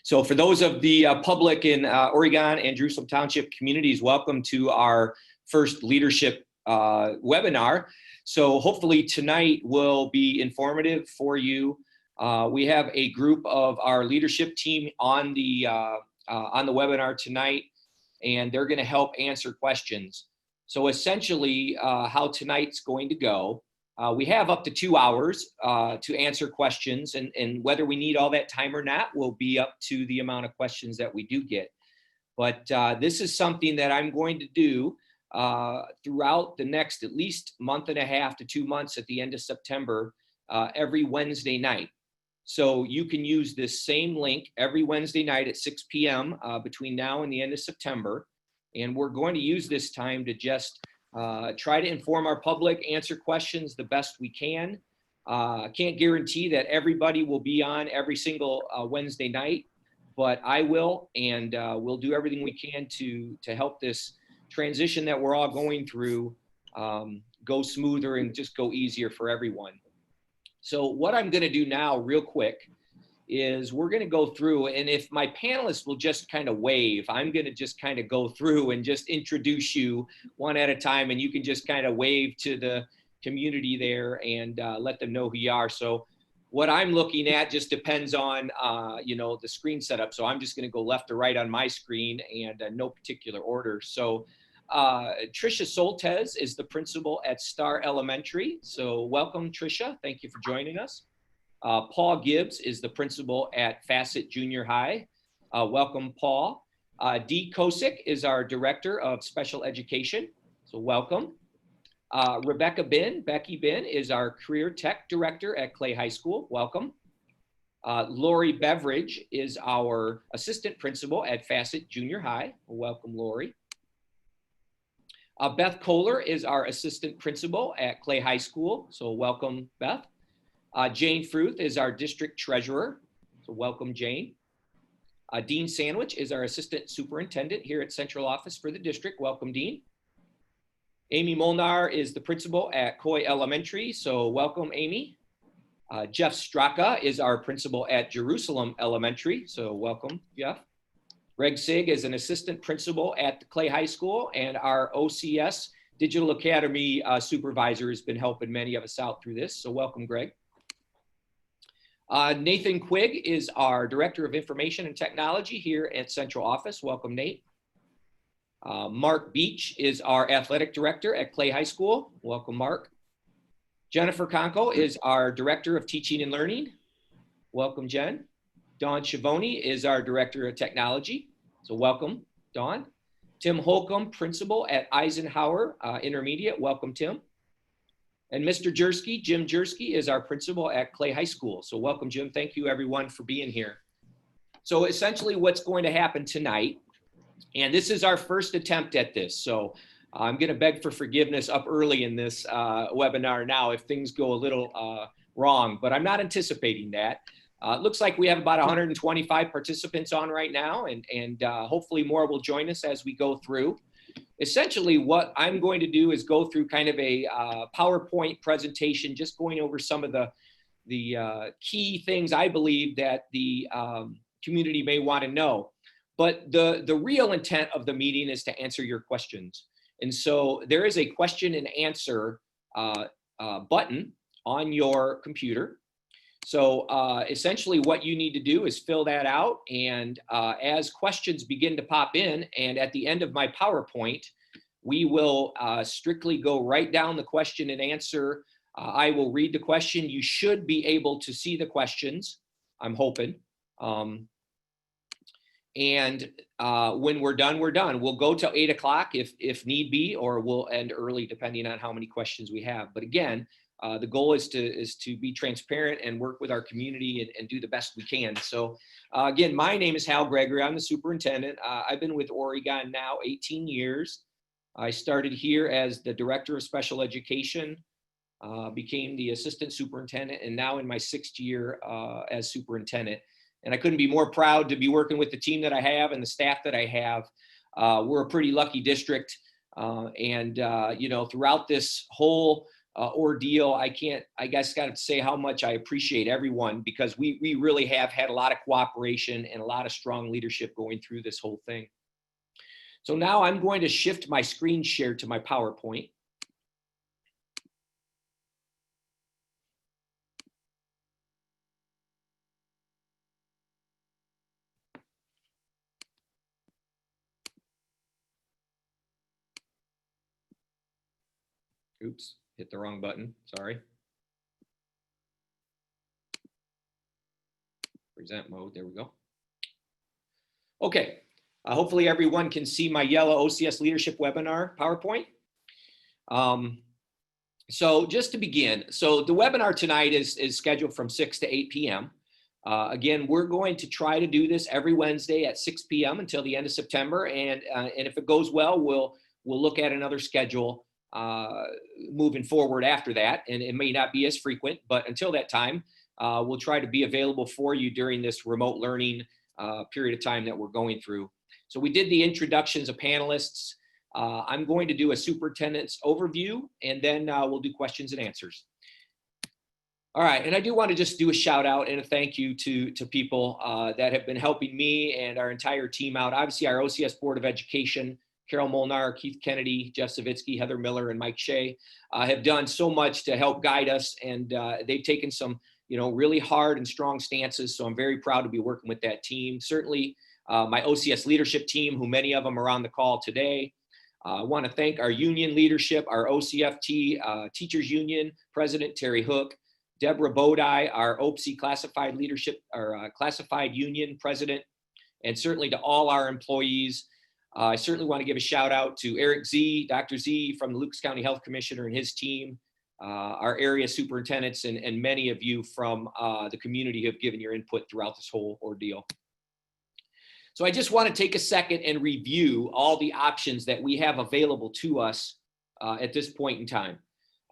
So for those of the public in Oregon and Jerusalem Township communities, welcome to our first leadership webinar. So hopefully tonight will be informative for you. We have a group of our leadership team on the webinar tonight, and they're going to help answer questions. So essentially how tonight's going to go, we have up to 2 hours to answer questions, and whether we need all that time or not will be up to the amount of questions that we do get. But this is something that I'm going to do throughout the next at least month and a half to 2 months at the end of September, every Wednesday night. So you can use this same link every Wednesday night at 6 p.m. Between now and the end of September. And we're going to use this time to just try to inform our public, answer questions the best we can. Can't guarantee that everybody will be on every single Wednesday night, but I will, and we'll do everything we can to help this transition that we're all going through go smoother and just go easier for everyone. So what I'm going to do now real quick is we're going to go through, and if my panelists will just kind of wave, I'm going to just kind of go through and just introduce you one at a time, and you can just kind of wave to the community there and let them know who you are. So what I'm looking at just depends on, the screen setup. So I'm just going to go left to right on my screen and no particular order. So Tricia Soltez is the principal at Star Elementary. So welcome, Tricia. Thank you for joining us. Paul Gibbs is the principal at Facet Junior High. Welcome, Paul. Dee Kosick is our director of special education. So welcome. Becky Bin is our career tech director at Clay High School. Welcome. Lori Beveridge is our assistant principal at Facet Junior High. Welcome, Lori. Beth Kohler is our assistant principal at Clay High School. So welcome, Beth. Jane Fruth is our district treasurer. So welcome, Jane. Dean Sandwich is our assistant superintendent here at central office for the district. Welcome, Dean. Amy Molnar is the principal at Coy Elementary. So welcome, Amy. Jeff Straka is our principal at Jerusalem Elementary. So welcome, Jeff. Greg Sig is an assistant principal at the Clay High School, and our OCS Digital Academy supervisor has been helping many of us out through this. So welcome, Greg. Nathan Quigg is our Director of Information and Technology here at Central Office. Welcome, Nate. Mark Beach is our Athletic Director at Clay High School. Welcome, Mark. Jennifer Conco is our Director of Teaching and Learning. Welcome, Jen. Dawn Schiavone is our Director of Technology. So welcome, Dawn. Tim Holcomb, Principal at Eisenhower Intermediate. Welcome, Tim. And Mr. Jersky, Jim Jersky, is our principal at Clay High School. So welcome, Jim. Thank you, everyone, for being here. So essentially what's going to happen tonight, and this is our first attempt at this. So I'm going to beg for forgiveness up early in this webinar now if things go a little wrong, but I'm not anticipating that. It looks like we have about 125 participants on right now, and hopefully more will join us as we go through. Essentially, what I'm going to do is go through kind of a PowerPoint presentation, just going over some of the key things I believe that the community may want to know. But the real intent of the meeting is to answer your questions. And so there is a question and answer button on your computer. So essentially what you need to do is fill that out, and as questions begin to pop in, and at the end of my PowerPoint, we will strictly go right down the question and answer. I will read the question. You should be able to see the questions, I'm hoping. And when we're done, we're done. We'll go till 8 o'clock if need be, or we'll end early depending on how many questions we have. But again, the goal is to be transparent and work with our community and do the best we can. So again, my name is Hal Gregory. I'm the superintendent. I've been with Oregon now 18 years. I started here as the director of special education, became the assistant superintendent, and now in my 6th year as superintendent. And I couldn't be more proud to be working with the team that I have and the staff that I have. We're a pretty lucky district. Throughout this whole ordeal. I guess got to say how much I appreciate everyone, because we really have had a lot of cooperation and a lot of strong leadership going through this whole thing. So now I'm going to shift my screen share to my PowerPoint. Oops, hit the wrong button, sorry. Present mode, there we go. Okay, hopefully everyone can see my yellow OCS leadership webinar PowerPoint. So just to begin, so the webinar tonight is scheduled from 6 to 8 p.m. Again, we're going to try to do this every Wednesday at 6 p.m. until the end of September, and if it goes well, we'll look at another schedule moving forward after that, and it may not be as frequent, but until that time, we'll try to be available for you during this remote learning period of time that we're going through. So we did the introductions of panelists. I'm going to do a superintendent's overview, and then we'll do questions and answers. All right, and I do want to just do a shout out and a thank you to people that have been helping me and our entire team out. Obviously, our OCS Board of Education, Carol Molnar, Keith Kennedy, Jeff Savitsky, Heather Miller, and Mike Shea have done so much to help guide us, and they've taken some really hard and strong stances. So I'm very proud to be working with that team. Certainly my OCS leadership team, who many of them are on the call today. I want to thank our union leadership, our OCFT Teachers Union President Terry Hook, Deborah Bodai, our OPSI Classified Leadership, our Classified Union President, and certainly to all our employees. I certainly want to give a shout out to Eric Z, Dr. Z from the Lucas County Health Commissioner and his team, our area superintendents, and many of you from the community who have given your input throughout this whole ordeal. So I just want to take a second and review all the options that we have available to us at this point in time.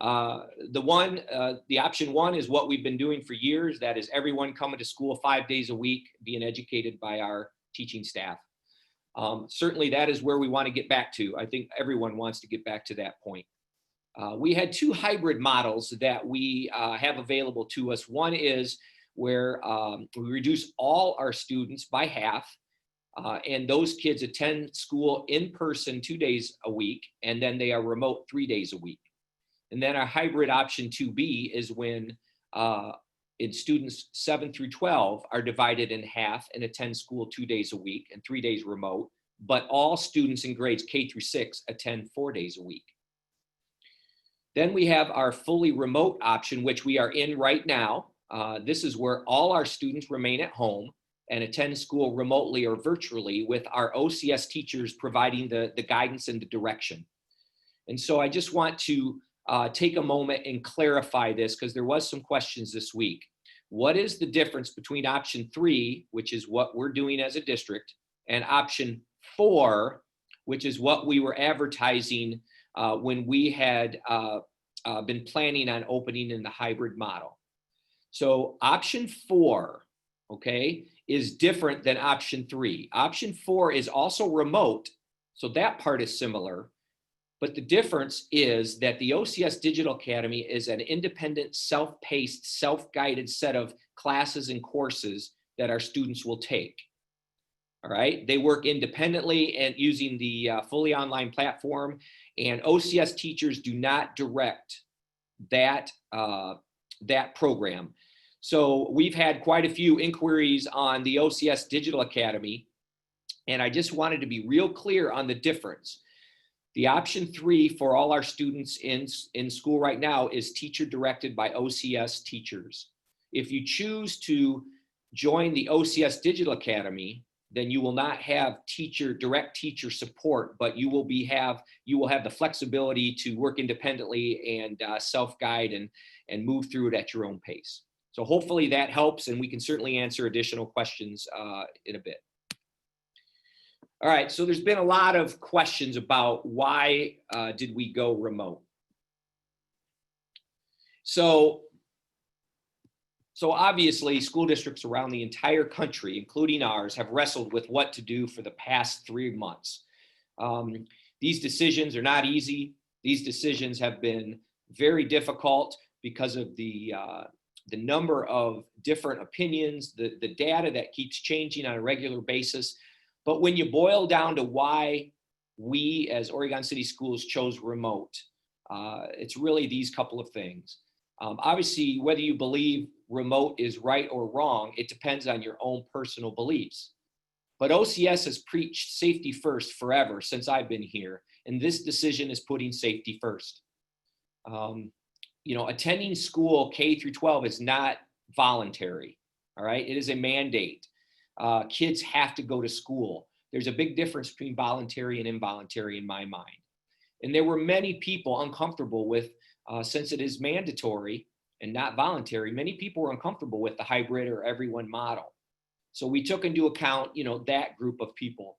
The option one is what we've been doing for years. That is everyone coming to school 5 days a week, being educated by our teaching staff. Certainly that is where we want to get back to. I think everyone wants to get back to that point. We had two hybrid models that we have available to us. One is where we reduce all our students by half, and those kids attend school in person 2 days a week, and then they are remote 3 days a week. And then our hybrid option 2B is when students 7 through 12 are divided in half and attend school 2 days a week and 3 days remote, but all students in grades K through 6 attend 4 days a week. Then we have our fully remote option, which we are in right now. This is where all our students remain at home and attend school remotely or virtually, with our OCS teachers providing the guidance and the direction. And so I just want to take a moment and clarify this, because there was some questions this week. What is the difference between option 3, which is what we're doing as a district, and option 4, which is what we were advertising when we had been planning on opening in the hybrid model? So option 4, okay, is different than option 3. Option 4 is also remote, so that part is similar. But the difference is that the OCS Digital Academy is an independent, self-paced, self-guided set of classes and courses that our students will take. All right, they work independently and using the fully online platform, and OCS teachers do not direct that program. So we've had quite a few inquiries on the OCS Digital Academy, and I just wanted to be real clear on the difference. The option 3 for all our students in school right now is teacher directed by OCS teachers. If you choose to join the OCS Digital Academy, then you will not have direct teacher support, but you will have the flexibility to work independently and self-guide and move through it at your own pace. So hopefully that helps, and we can certainly answer additional questions in a bit. All right, so there's been a lot of questions about why did we go remote. So obviously school districts around the entire country, including ours, have wrestled with what to do for the past 3 months. These decisions are not easy. These decisions have been very difficult because of the number of different opinions, the data that keeps changing on a regular basis. But when you boil down to why we as Oregon City Schools chose remote, it's really these couple of things. Obviously, whether you believe remote is right or wrong, it depends on your own personal beliefs. But OCS has preached safety first forever since I've been here, and this decision is putting safety first. You know, attending school K through 12 is not voluntary, all right? It is a mandate. Kids have to go to school. There's a big difference between voluntary and involuntary in my mind. And there were many people uncomfortable with, since it is mandatory and not voluntary, many people were uncomfortable with the hybrid or everyone model. So we took into account, you know, that group of people.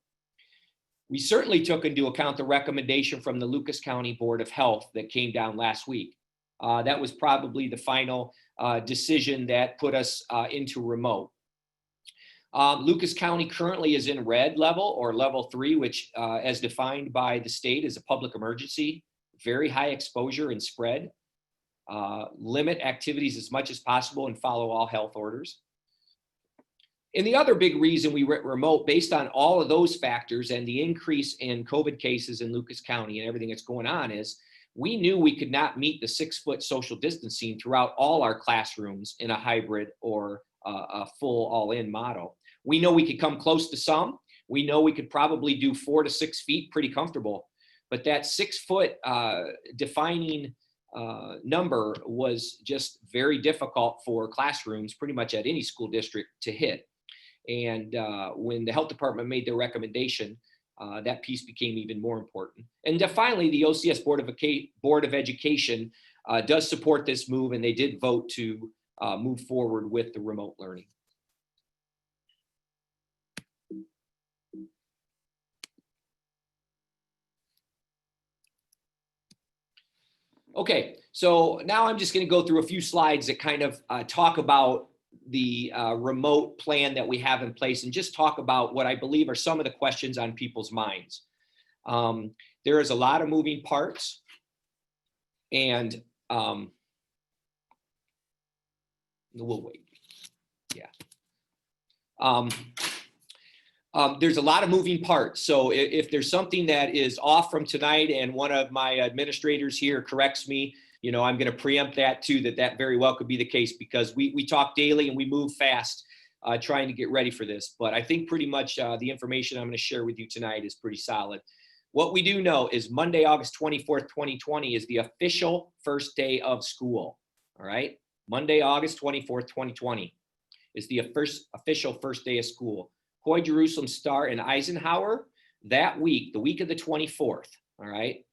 We certainly took into account the recommendation from the Lucas County Board of Health that came down last week. That was probably the final decision that put us into remote. Lucas County currently is in red level or level 3, which as defined by the state is a public emergency, very high exposure and spread. Limit activities as much as possible and follow all health orders. And the other big reason we went remote, based on all of those factors and the increase in COVID cases in Lucas County and everything that's going on, is we knew we could not meet the 6-foot social distancing throughout all our classrooms in a hybrid or a full all-in model. We know we could come close to some. We know we could probably do 4 to 6 feet pretty comfortable, but that 6-foot defining number was just very difficult for classrooms pretty much at any school district to hit. And when the health department made their recommendation, that piece became even more important. And finally, the OCS Board of Education does support this move, and they did vote to move forward with the remote learning. Okay, so now I'm just going to go through a few slides that kind of talk about the remote plan that we have in place and just talk about what I believe are some of the questions on people's minds. There is a lot of moving parts, and we'll wait. Yeah. There's a lot of moving parts. So if there's something that is off from tonight and one of my administrators here corrects me, you know, I'm going to preempt that too, that very well could be the case, because we talk daily and we move fast trying to get ready for this. But I think pretty much the information I'm going to share with you tonight is pretty solid. What we do know is Monday, August 24th, 2020 is the official first day of school. All right. Monday, August 24th, 2020 is the official first day of school. Hoy, Jerusalem, Star, and Eisenhower, that week, the week of the 24th, all right,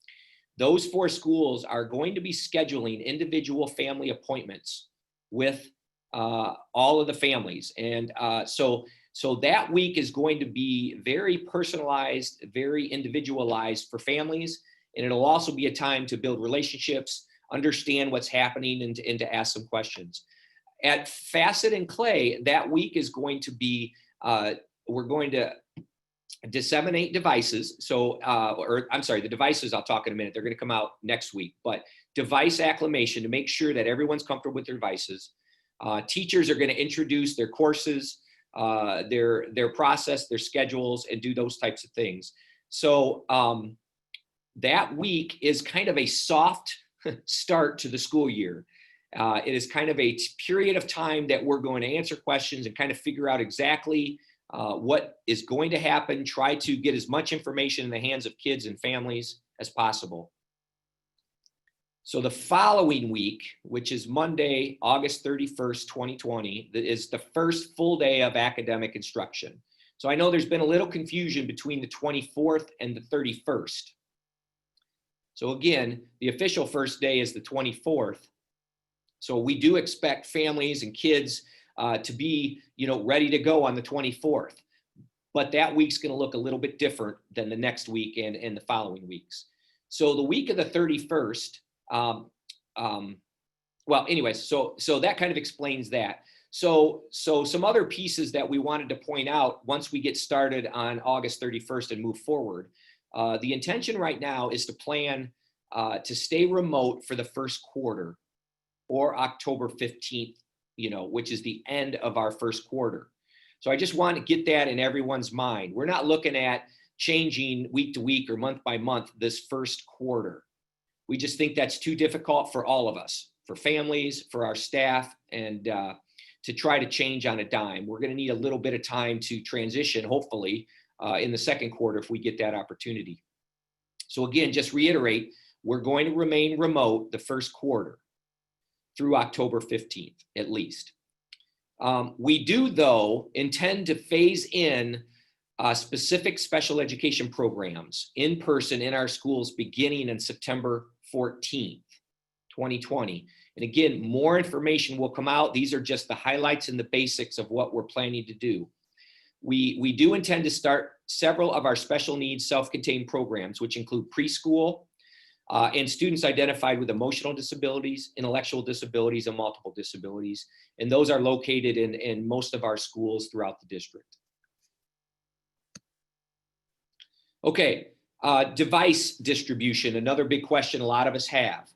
those 4 schools are going to be scheduling individual family appointments with all of the families. And so that week is going to be very personalized, very individualized for families. And it'll also be a time to build relationships, understand what's happening, and to ask some questions. At Facet and Clay, that week is going to be, we're going to disseminate devices. So, or I'm sorry, the devices I'll talk in a minute. They're going to come out next week, but device acclimation to make sure that everyone's comfortable with their devices. Teachers are going to introduce their courses, their process, their schedules, and do those types of things. So that week is kind of a soft start to the school year. It is kind of a period of time that we're going to answer questions and kind of figure out exactly what is going to happen, try to get as much information in the hands of kids and families as possible. So the following week, which is Monday, August 31st, 2020, that is the first full day of academic instruction. So I know there's been a little confusion between the 24th and the 31st. So again, the official first day is the 24th. So we do expect families and kids to be, you know, ready to go on the 24th. But that week's going to look a little bit different than the next week and the following weeks. So the week of the 31st, well, anyways, so that kind of explains that. So some other pieces that we wanted to point out once we get started on August 31st and move forward. The intention right now is to plan to stay remote for the first quarter, or October 15th, which is the end of our first quarter. So I just want to get that in everyone's mind. We're not looking at changing week to week or month by month this first quarter. We just think that's too difficult for all of us, for families, for our staff, and to try to change on a dime. We're going to need a little bit of time to transition, hopefully, in the second quarter if we get that opportunity. So again, just reiterate, we're going to remain remote the first quarter through October 15th, at least. We do, though, intend to phase in specific special education programs in person in our schools beginning on September 14th, 2020. And again, more information will come out. These are just the highlights and the basics of what we're planning to do. We do intend to start several of our special needs self-contained programs, which include preschool and students identified with emotional disabilities, intellectual disabilities, and multiple disabilities. And those are located in most of our schools throughout the district. Okay, device distribution, another big question a lot of us have.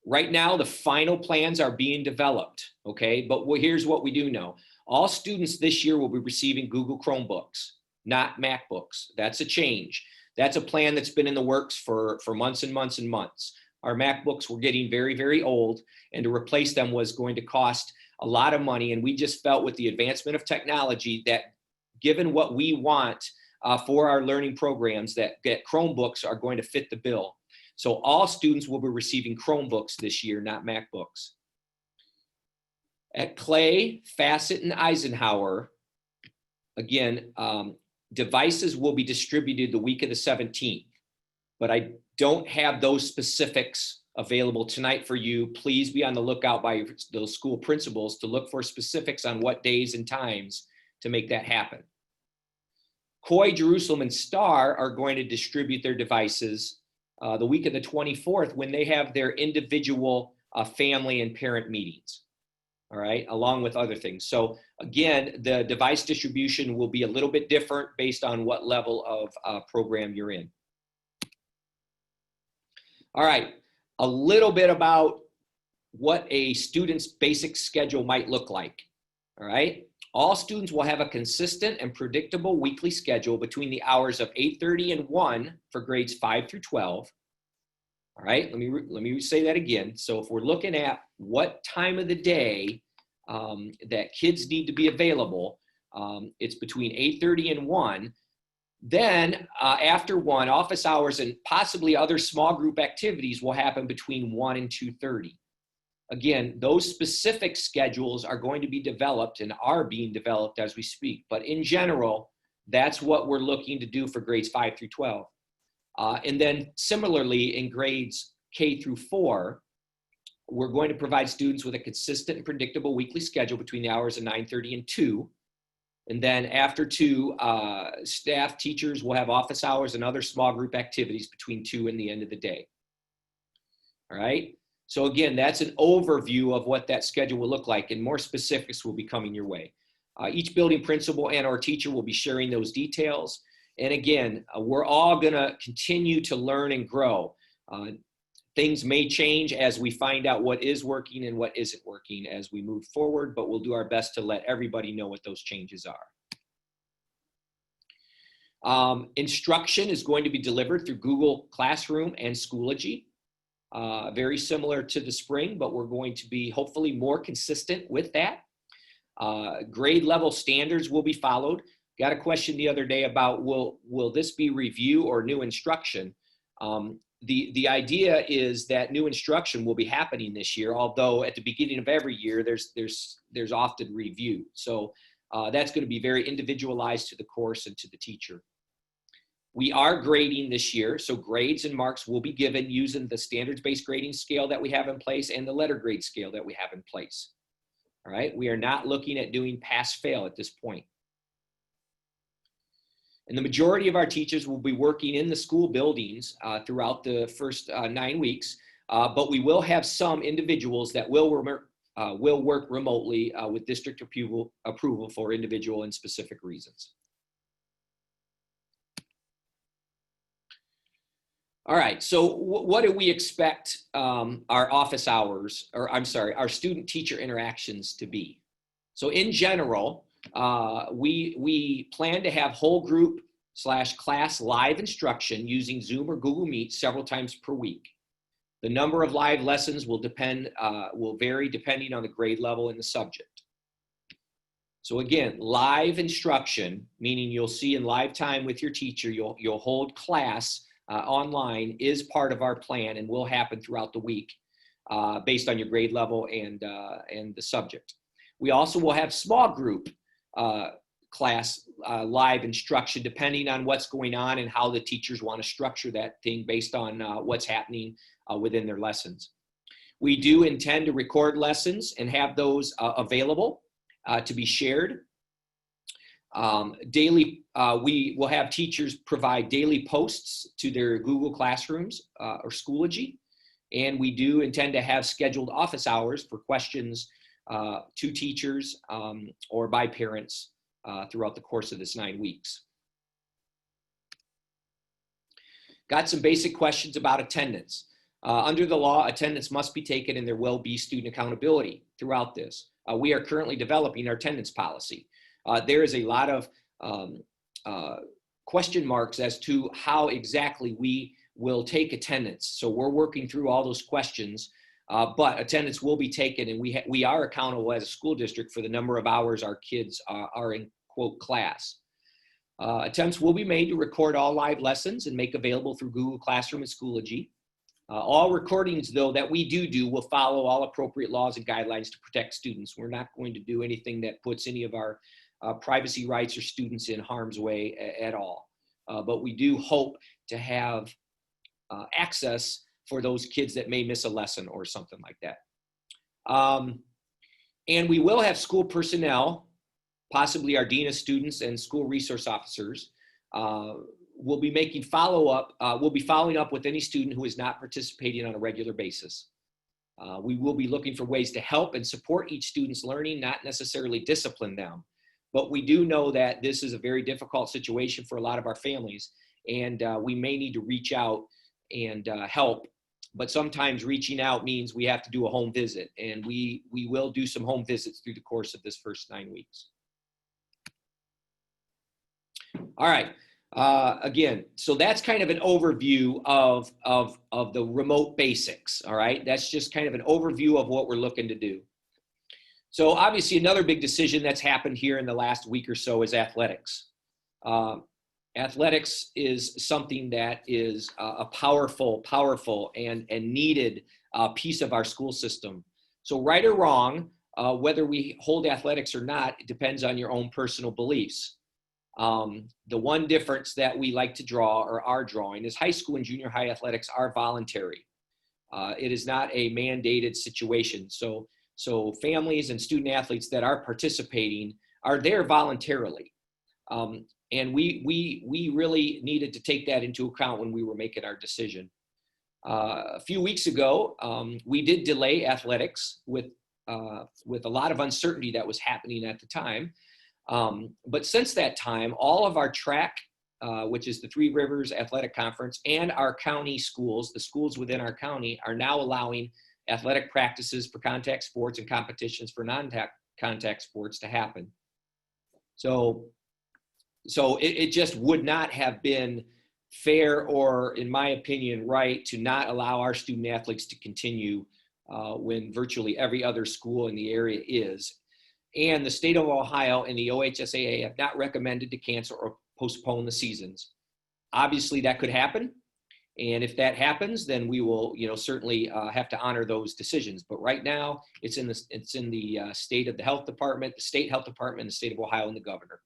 Right now, the final plans are being developed, okay? But here's what we do know. All students this year will be receiving Google Chromebooks, not MacBooks. That's a change. That's a plan that's been in the works for months and months and months. Our MacBooks were getting very, very old, and to replace them was going to cost a lot of money. And we just felt with the advancement of technology that given what we want for our learning programs, that Chromebooks are going to fit the bill. So all students will be receiving Chromebooks this year, not MacBooks. At Clay, Fassett, and Eisenhower, again, devices will be distributed the week of the 17th, but I don't have those specifics available tonight for you. Please be on the lookout by those school principals to look for specifics on what days and times to make that happen. Coy, Jerusalem, and Star are going to distribute their devices the week of the 24th when they have their individual family and parent meetings, all right, along with other things. So again, the device distribution will be a little bit different based on what level of program you're in. All right, a little bit about what a student's basic schedule might look like, all right? All students will have a consistent and predictable weekly schedule between the hours of 8:30 and 1 for grades 5 through 12. All right, let me say that again. So if we're looking at what time of the day that kids need to be available, it's between 8:30 and 1. Then after 1, office hours and possibly other small group activities will happen between 1 and 2:30. Again, those specific schedules are going to be developed and are being developed as we speak. But in general, that's what we're looking to do for grades 5 through 12. And then similarly, in grades K through 4, we're going to provide students with a consistent and predictable weekly schedule between the hours of 9:30 and 2. And then after 2, staff, teachers will have office hours and other small group activities between 2 and the end of the day. All right. So again, that's an overview of what that schedule will look like, and more specifics will be coming your way. Each building principal and or teacher will be sharing those details. And again, we're all gonna continue to learn and grow. Things may change as we find out what is working and what isn't working as we move forward, but we'll do our best to let everybody know what those changes are. Instruction is going to be delivered through Google Classroom and Schoology. Very similar to the spring, but we're going to be hopefully more consistent with that. Grade level standards will be followed. Got a question the other day about will this be review or new instruction? The idea is that new instruction will be happening this year, although at the beginning of every year there's often review. So that's going to be very individualized to the course and to the teacher. We are grading this year, so grades and marks will be given using the standards-based grading scale that we have in place and the letter grade scale that we have in place. All right, we are not looking at doing pass-fail at this point. And the majority of our teachers will be working in the school buildings throughout the first 9 weeks, but we will have some individuals that will work remotely with district approval for individual and specific reasons. All right, so what do we expect our office hours, or I'm sorry, our student-teacher interactions to be? So in general, we plan to have whole group / class live instruction using Zoom or Google Meet several times per week. The number of live lessons will vary depending on the grade level and the subject. So again, live instruction, meaning you'll see in live time with your teacher, you'll hold class online, is part of our plan and will happen throughout the week based on your grade level and the subject. We also will have small group class live instruction depending on what's going on and how the teachers want to structure that thing based on what's happening within their lessons. We do intend to record lessons and have those available to be shared. Daily, we will have teachers provide daily posts to their Google Classrooms or Schoology, and we do intend to have scheduled office hours for questions to teachers or by parents throughout the course of this 9 weeks. Got some basic questions about attendance. Under the law, attendance must be taken and there will be student accountability throughout this. We are currently developing our attendance policy. There is a lot of question marks as to how exactly we will take attendance. So we're working through all those questions, but attendance will be taken, and we are accountable as a school district for the number of hours our kids are in, quote, class. Attempts will be made to record all live lessons and make available through Google Classroom and Schoology. All recordings, though, that we do will follow all appropriate laws and guidelines to protect students. We're not going to do anything that puts any of our privacy rights or students in harm's way at all. But we do hope to have access for those kids that may miss a lesson or something like that. And we will have school personnel, possibly our dean of students and school resource officers, we'll be making we'll be following up with any student who is not participating on a regular basis. We will be looking for ways to help and support each student's learning, not necessarily discipline them. But we do know that this is a very difficult situation for a lot of our families, and we may need to reach out and help. But sometimes reaching out means we have to do a home visit, and we will do some home visits through the course of this first 9 weeks. All right. Again, so that's kind of an overview of the remote basics, all right? That's just kind of an overview of what we're looking to do. So obviously another big decision that's happened here in the last week or so is athletics. Athletics is something that is a powerful and needed piece of our school system. So right or wrong, whether we hold athletics or not, it depends on your own personal beliefs. The one difference that we like to draw or are drawing is high school and junior high athletics are voluntary. It is not a mandated situation. So families and student athletes that are participating are there voluntarily. And we really needed to take that into account when we were making our decision. A few weeks ago, we did delay athletics with a lot of uncertainty that was happening at the time. But since that time, all of our track, which is the Three Rivers Athletic Conference, and our county schools, the schools within our county, are now allowing athletic practices for contact sports and competitions for non-contact sports to happen. So it just would not have been fair or, in my opinion, right to not allow our student athletes to continue when virtually every other school in the area is. And the state of Ohio and the OHSAA have not recommended to cancel or postpone the seasons. Obviously, that could happen. And if that happens, then we will, certainly have to honor those decisions. But right now, it's in the state of the health department, the state health department, the state of Ohio, and the governor.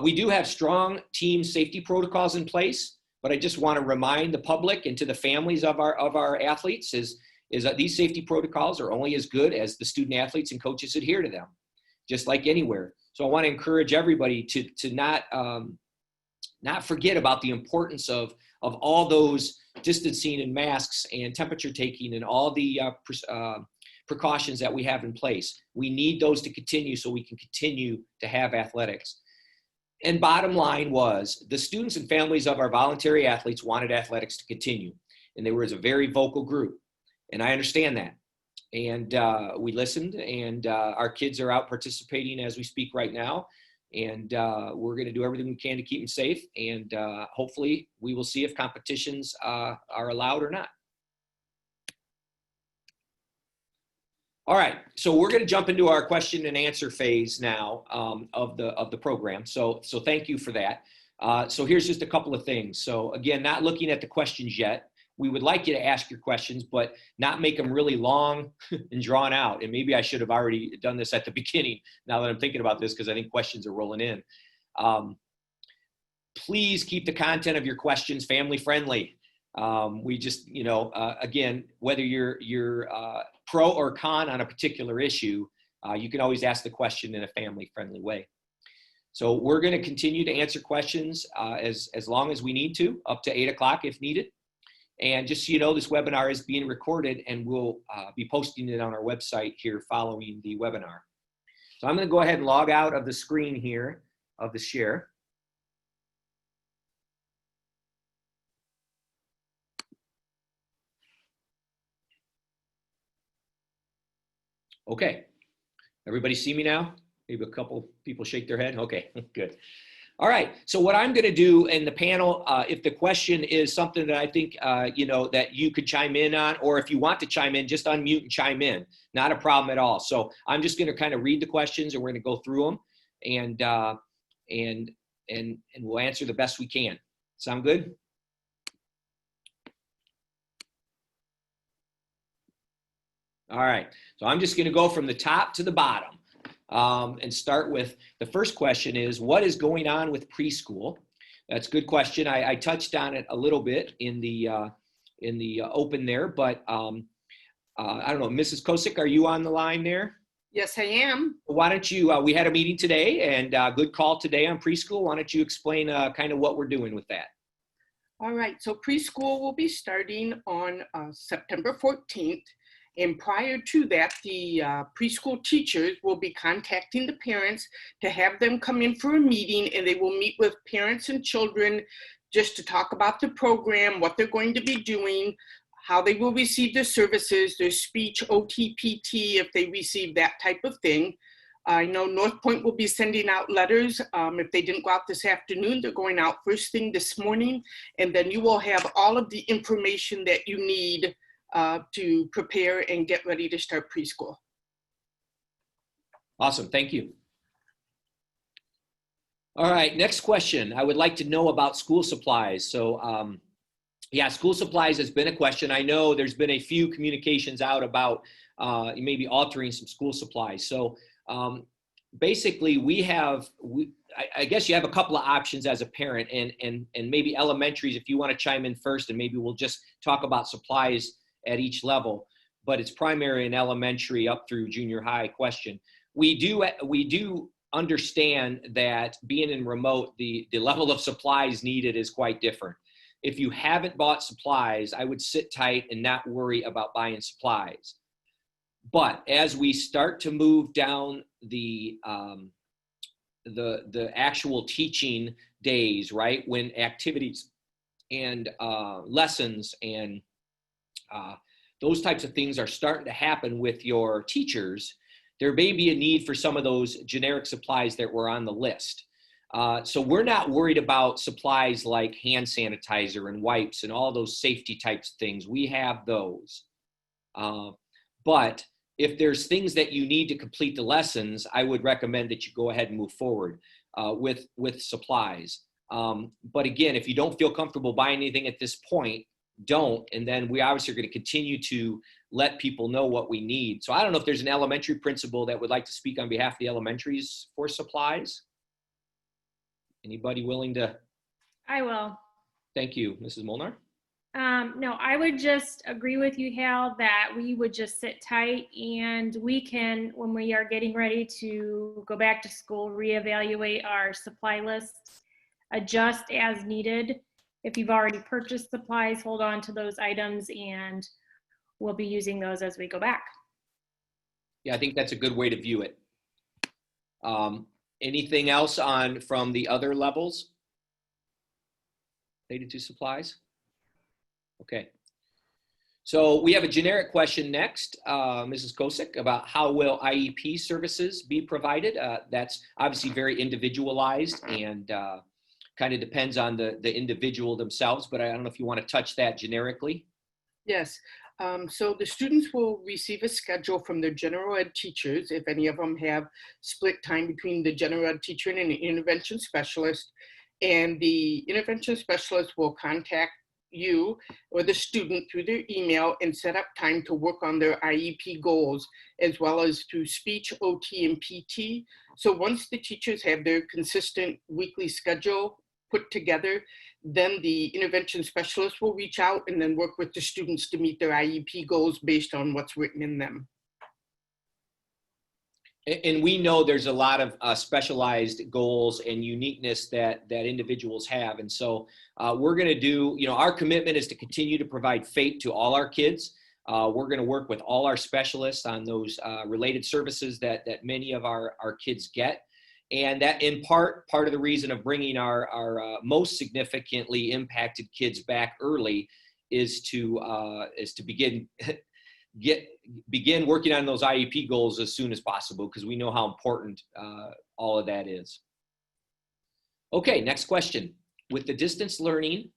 We do have strong team safety protocols in place, but I just want to remind the public and to the families of our athletes is that these safety protocols are only as good as the student athletes and coaches adhere to them, just like anywhere. So I want to encourage everybody to not forget about the importance of all those distancing and masks and temperature taking and all the precautions that we have in place. We need those to continue so we can continue to have athletics. And bottom line was the students and families of our voluntary athletes wanted athletics to continue. And they were as a very vocal group. And I understand that. And we listened, and our kids are out participating as we speak right now. And we're going to do everything we can to keep them safe. And hopefully we will see if competitions are allowed or not. All right, so we're going to jump into our question and answer phase now of the program. So thank you for that. So here's just a couple of things. So again, not looking at the questions yet. We would like you to ask your questions, but not make them really long and drawn out. And maybe I should have already done this at the beginning now that I'm thinking about this, because I think questions are rolling in. Please keep the content of your questions family friendly. We just, again, whether you're pro or con on a particular issue, you can always ask the question in a family friendly way. So we're going to continue to answer questions as long as we need to, up to 8 o'clock if needed. And just so you know, this webinar is being recorded, and we'll be posting it on our website here following the webinar. So I'm going to go ahead and log out of the screen here of the share. Okay, everybody see me now? Maybe a couple people shake their head. Okay, good. All right, so what I'm going to do in the panel, if the question is something that I think, that you could chime in on, or if you want to chime in, just unmute and chime in. Not a problem at all. So I'm just going to kind of read the questions, and we're going to go through them, and we'll answer the best we can. Sound good? All right, so I'm just going to go from the top to the bottom. And start with the first question is, what is going on with preschool? That's a good question. I touched on it a little bit in the open there, but I don't know, Mrs. Kosick, are you on the line there? Yes, I am. Why don't you, we had a meeting today, and good call today on preschool. Why don't you explain kind of what we're doing with that? All right, so preschool will be starting on September 14th. And prior to that, the preschool teachers will be contacting the parents to have them come in for a meeting, and they will meet with parents and children just to talk about the program, what they're going to be doing, how they will receive the services, their speech, OT, PT, if they receive that type of thing. I know North Point will be sending out letters. If they didn't go out this afternoon, they're going out first thing this morning, and then you will have all of the information that you need to prepare and get ready to start preschool. Awesome, thank you. All right, next question. I would like to know about school supplies. So yeah, school supplies has been a question. I know there's been a few communications out about maybe altering some school supplies. So basically I guess you have a couple of options as a parent, and maybe elementaries, if you want to chime in first, and maybe we'll just talk about supplies at each level, but it's primary and elementary up through junior high question. We do understand that being in remote, the level of supplies needed is quite different. If you haven't bought supplies, I would sit tight and not worry about buying supplies. But as we start to move down the actual teaching days, right, when activities and lessons and those types of things are starting to happen with your teachers, there may be a need for some of those generic supplies that were on the list. So we're not worried about supplies like hand sanitizer and wipes and all those safety types of things. We have those. But if there's things that you need to complete the lessons, I would recommend that you go ahead and move forward with supplies. But again, if you don't feel comfortable buying anything at this point, don't. And then we obviously are going to continue to let people know what we need. So I don't know if there's an elementary principal that would like to speak on behalf of the elementaries for supplies. Anybody willing to? I will. Thank you, Mrs. Molnar. No, I would just agree with you, Hal, that we would just sit tight, and we can, when we are getting ready to go back to school, reevaluate our supply list, adjust as needed. If you've already purchased supplies, hold on to those items, and we'll be using those as we go back. Yeah, I think that's a good way to view it. Anything else from the other levels related to supplies? Okay. So we have a generic question next, Mrs. Kosick, about how will IEP services be provided? That's obviously very individualized and kind of depends on the individual themselves, but I don't know if you want to touch that generically. Yes. So the students will receive a schedule from their general ed teachers, if any of them have split time between the general ed teacher and an intervention specialist. And the intervention specialist will contact you or the student through their email and set up time to work on their IEP goals, as well as through speech, OT, and PT. So once the teachers have their consistent weekly schedule put together, then the intervention specialist will reach out and then work with the students to meet their IEP goals based on what's written in them. And we know there's a lot of specialized goals and uniqueness that individuals have. And so we're going to do, our commitment is to continue to provide FAPE to all our kids. We're going to work with all our specialists on those related services that many of our kids get. And that in part of the reason of bringing our most significantly impacted kids back early is to begin working on those IEP goals as soon as possible, because we know how important all of that is. Okay, next question. With the distance learning,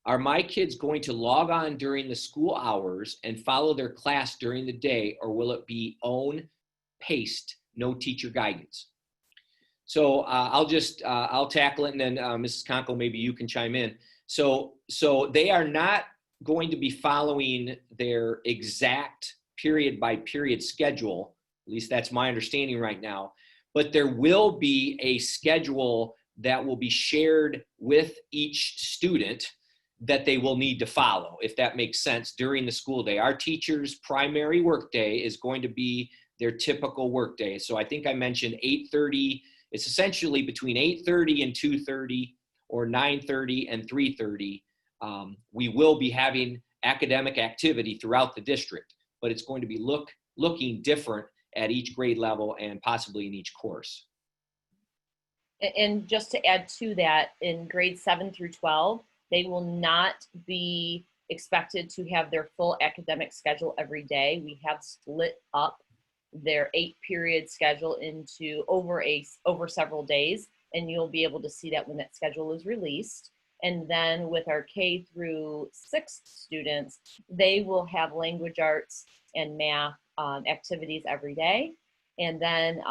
are my kids going to log on during the school hours and follow their class during the day, or will it be own paced, no teacher guidance? So I'll tackle it, and then Mrs. Conkle, maybe you can chime in. So they are not going to be following their exact period by period schedule. At least that's my understanding right now. But there will be a schedule that will be shared with each student that they will need to follow, if that makes sense, during the school day. Our teachers' primary workday is going to be their typical workday. So I think I mentioned 8:30. It's essentially between 8:30 and 2:30 or 9:30 and 3:30. We will be having academic activity throughout the district, but it's going to be looking different at each grade level and possibly in each course. And just to add to that, in grades 7 through 12, they will not be expected to have their full academic schedule every day. We have split up their 8-period schedule into over several days, and you'll be able to see that when that schedule is released. And then with our K through 6 students, they will have language arts and math activities every day. And then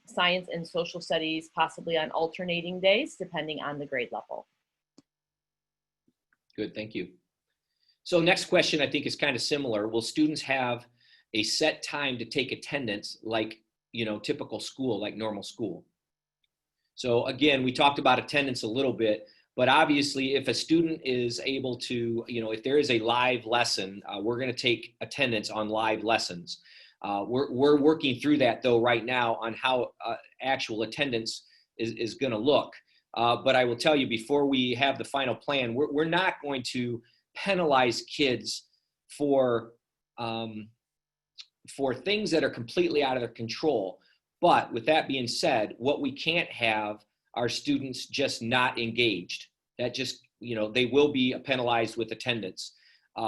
science and social studies possibly on alternating days, depending on the grade level. Good, thank you. So next question I think is kind of similar. Will students have a set time to take attendance like, typical school, like normal school? So again, we talked about attendance a little bit, but obviously if a student is able to, if there is a live lesson, we're going to take attendance on live lessons. We're working through that though right now on how actual attendance is going to look. But I will tell you, before we have the final plan, we're not going to penalize kids for things that are completely out of their control. But with that being said, what we can't have are students just not engaged. That just, they will be penalized with attendance. We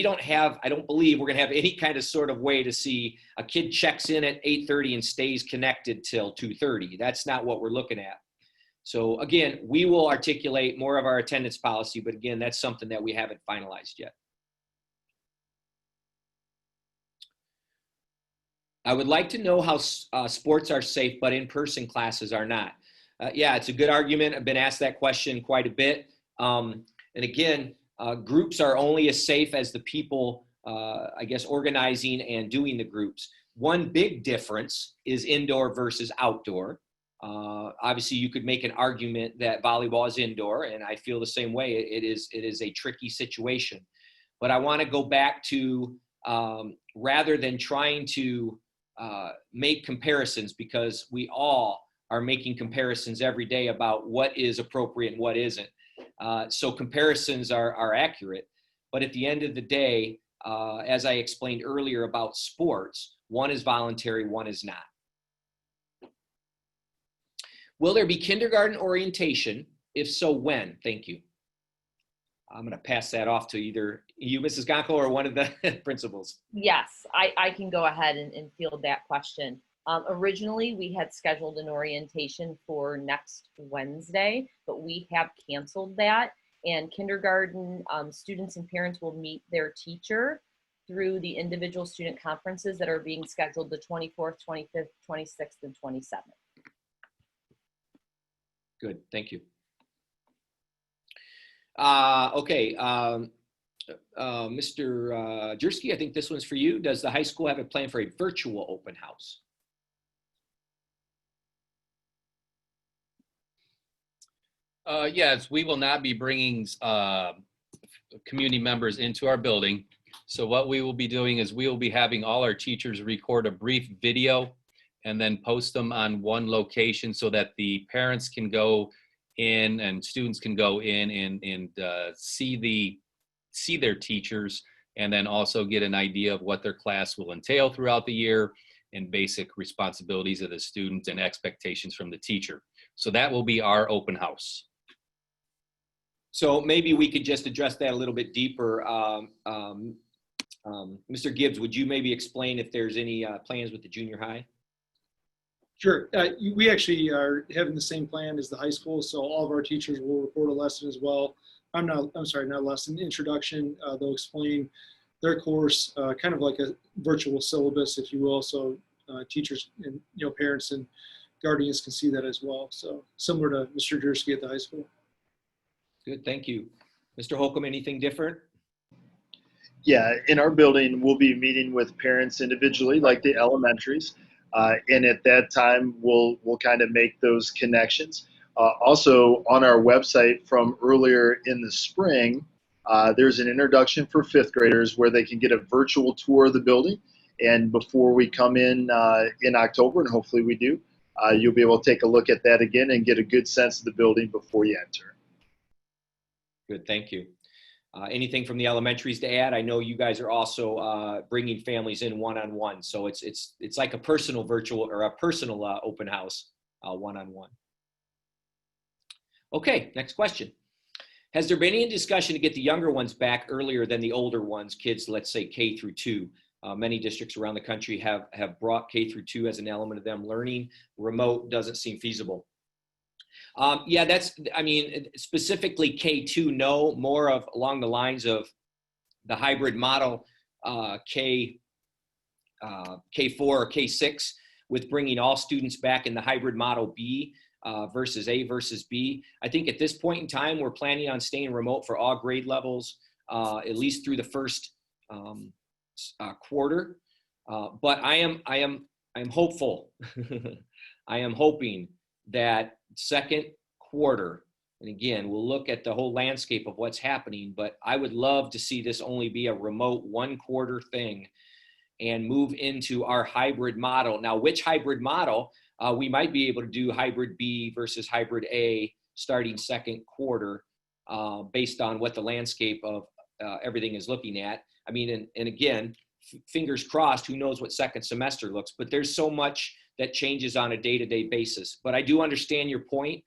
don't have, I don't believe we're going to have any kind of sort of way to see a kid checks in at 8:30 and stays connected till 2:30. That's not what we're looking at. So again, we will articulate more of our attendance policy, but again, that's something that we haven't finalized yet. I would like to know how sports are safe, but in-person classes are not. Yeah, it's a good argument. I've been asked that question quite a bit. And again, groups are only as safe as the people, organizing and doing the groups. One big difference is indoor versus outdoor. Obviously, you could make an argument that volleyball is indoor, and I feel the same way. It is a tricky situation. But I want to go back to rather than trying to make comparisons, because we all are making comparisons every day about what is appropriate and what isn't. So comparisons are accurate, but at the end of the day, as I explained earlier about sports, one is voluntary, one is not. Will there be kindergarten orientation? If so, when? Thank you. I'm going to pass that off to either you, Mrs. Gonko, or one of the principals. Yes, I can go ahead and field that question. Originally, we had scheduled an orientation for next Wednesday, but we have canceled that. And kindergarten students and parents will meet their teacher through the individual student conferences that are being scheduled the 24th, 25th, 26th, and 27th. Good, thank you. Okay, Mr. Jersky, I think this one's for you. Does the high school have a plan for a virtual open house? Yes, we will not be bringing community members into our building. So what we will be doing is we will be having all our teachers record a brief video and then post them on one location so that the parents can go in and students can go in and see their teachers, and then also get an idea of what their class will entail throughout the year and basic responsibilities of the student and expectations from the teacher. So that will be our open house. So maybe we could just address that a little bit deeper. Mr. Gibbs, would you maybe explain if there's any plans with the junior high? Sure. We actually are having the same plan as the high school, so all of our teachers will record a lesson as well. Not a lesson, introduction. They'll explain their course, kind of like a virtual syllabus, if you will. So teachers and parents and guardians can see that as well. So similar to Mr. Jersky at the high school. Good, thank you. Mr. Holcomb, anything different? Yeah, in our building, we'll be meeting with parents individually, like the elementaries. And at that time, we'll kind of make those connections. Also, on our website from earlier in the spring, there's an introduction for fifth graders where they can get a virtual tour of the building. And before we come in October, and hopefully we do, you'll be able to take a look at that again and get a good sense of the building before you enter. Good, thank you. Anything from the elementaries to add? I know you guys are also bringing families in one-on-one, so it's like a personal virtual or a personal open house one-on-one. Okay, next question. Has there been any discussion to get the younger ones back earlier than the older ones, kids, let's say K through 2? Many districts around the country have brought K through 2 as an element of them learning. Remote doesn't seem feasible. Yeah, specifically K2, no, more of along the lines of the hybrid model, K4 or K6, with bringing all students back in the hybrid model B versus A versus B. I think at this point in time, we're planning on staying remote for all grade levels, at least through the first quarter. But I am hopeful. I am hoping that second quarter, and again, we'll look at the whole landscape of what's happening, but I would love to see this only be a remote 1 quarter thing and move into our hybrid model. Now, which hybrid model? We might be able to do hybrid B versus hybrid A starting second quarter based on what the landscape of everything is looking at. I mean, and again, fingers crossed, who knows what second semester looks, but there's so much that changes on a day-to-day basis. But I do understand your point.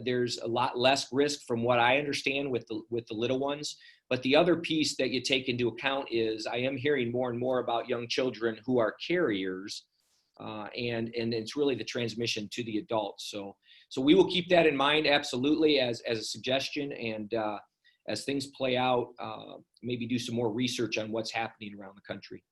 There's a lot less risk from what I understand with the little ones. But the other piece that you take into account is I am hearing more and more about young children who are carriers, and it's really the transmission to the adults. So we will keep that in mind, absolutely, as a suggestion, and as things play out, maybe do some more research on what's happening around the country.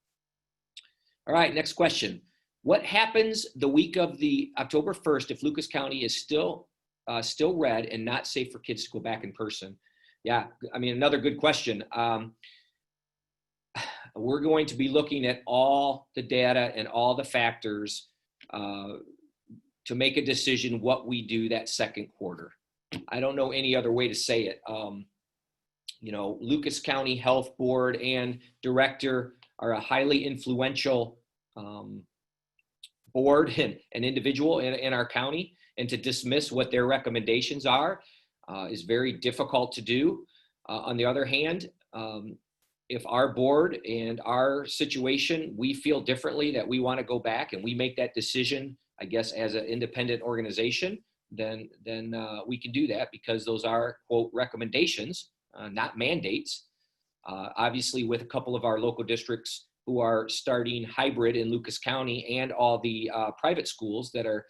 All right, next question. What happens the week of the October 1st if Lucas County is still red and not safe for kids to go back in person? Yeah, I mean, another good question. We're going to be looking at all the data and all the factors to make a decision what we do that second quarter. I don't know any other way to say it. Lucas County Health Board and Director are a highly influential board and individual in our county, and to dismiss what their recommendations are is very difficult to do. On the other hand, if our board and our situation, we feel differently that we want to go back and we make that decision I guess as an independent organization, then we can do that, because those are, quote, recommendations, not mandates. Obviously, with a couple of our local districts who are starting hybrid in Lucas County, and all the private schools that are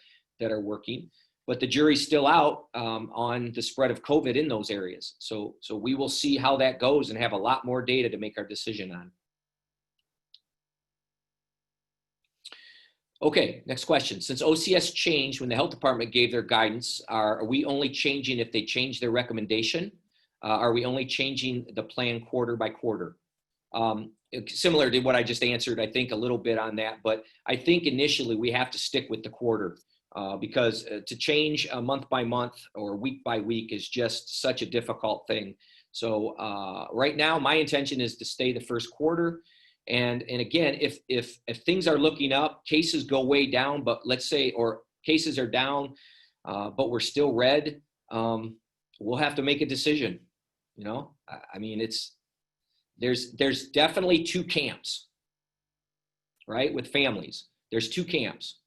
working, but the jury's still out on the spread of COVID in those areas. So we will see how that goes and have a lot more data to make our decision on. Okay, next question. Since OCS changed when the health department gave their guidance, are we only changing if they change their recommendation? Are we only changing the plan quarter by quarter? Similar to what I just answered, I think a little bit on that, but I think initially we have to stick with the quarter, because to change month by month or week by week is just such a difficult thing. So right now, my intention is to stay the first quarter. And again, if things are looking up, cases go way down, but let's say, or cases are down, but we're still red, we'll have to make a decision. You know, I mean, there's definitely two camps, right? With families, there's two camps.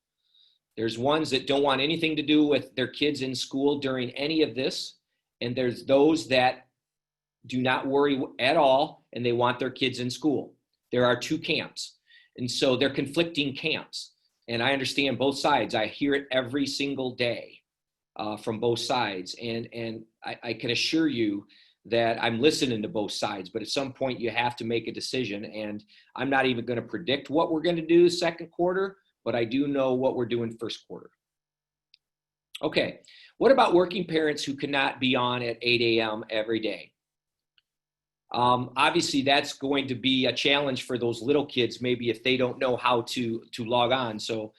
There's ones that don't want anything to do with their kids in school during any of this. And there's those that do not worry at all, and they want their kids in school. There are two camps. And so they're conflicting camps. And I understand both sides. I hear it every single day from both sides. And I can assure you that I'm listening to both sides, but at some point you have to make a decision. And I'm not even going to predict what we're going to do second quarter, but I do know what we're doing first quarter. Okay, what about working parents who cannot be on at 8 a.m. every day? Obviously, that's going to be a challenge for those little kids, maybe if they don't know how to log on. So,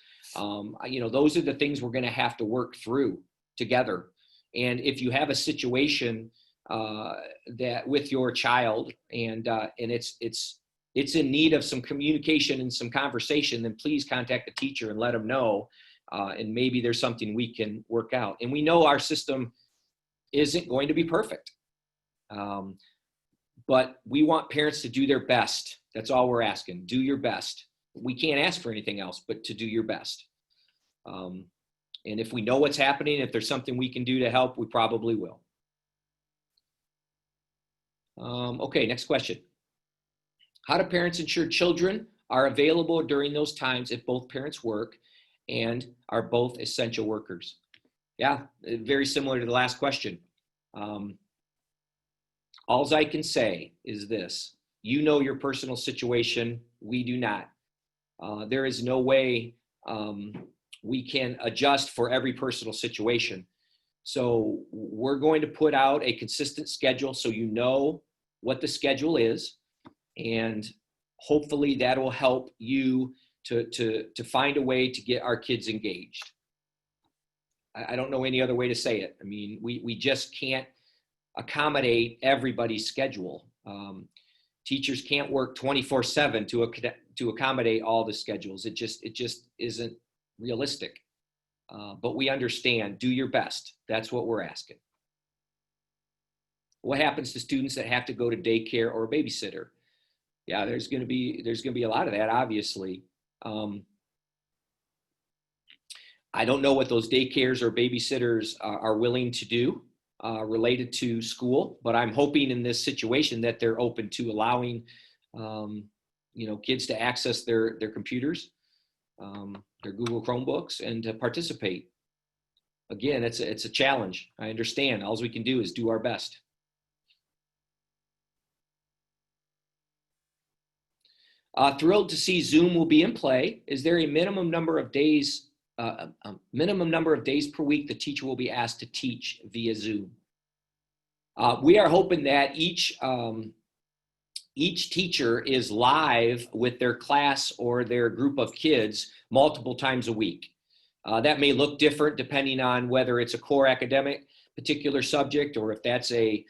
you know, those are the things we're going to have to work through together. And if you have a situation that with your child and it's in need of some communication and some conversation, then please contact the teacher and let them know. And maybe there's something we can work out. And we know our system isn't going to be perfect. But we want parents to do their best. That's all we're asking. Do your best. We can't ask for anything else but to do your best. And if we know what's happening, if there's something we can do to help, we probably will. Okay, next question. How do parents ensure children are available during those times if both parents work and are both essential workers? Yeah, very similar to the last question. All I can say is this: you know your personal situation, we do not. There is no way we can adjust for every personal situation. So we're going to put out a consistent schedule so you know what the schedule is, and hopefully that will help you to find a way to get our kids engaged. I don't know any other way to say it. I mean, we just can't accommodate everybody's schedule. Teachers can't work 24/7 to accommodate all the schedules. It just isn't realistic. But we understand. Do your best. That's what we're asking. What happens to students that have to go to daycare or a babysitter? Yeah, there's going to be a lot of that, obviously. I don't know what those daycares or babysitters are willing to do related to school, but I'm hoping in this situation that they're open to allowing, kids to access their computers, their Google Chromebooks, and to participate. Again, it's a challenge. I understand. All we can do is do our best. Thrilled to see Zoom will be in play. Is there a minimum number of days per week the teacher will be asked to teach via Zoom? We are hoping that each teacher is live with their class or their group of kids multiple times a week. That may look different depending on whether it's a core academic particular subject or if that's a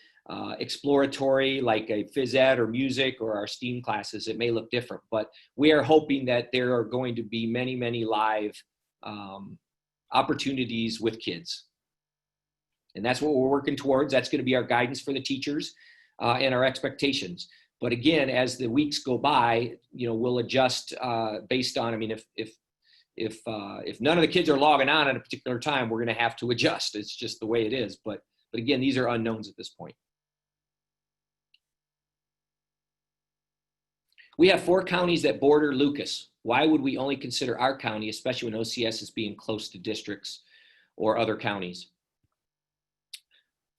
exploratory like a phys ed or music or our STEAM classes. It may look different, but we are hoping that there are going to be many, many live opportunities with kids. And that's what we're working towards. That's going to be our guidance for the teachers and our expectations. But again, as the weeks go by, we'll adjust based on, if if none of the kids are logging on at a particular time, we're going to have to adjust. It's just the way it is. But again, these are unknowns at this point. We have 4 counties that border Lucas. Why would we only consider our county, especially when OCS is being close to districts or other counties?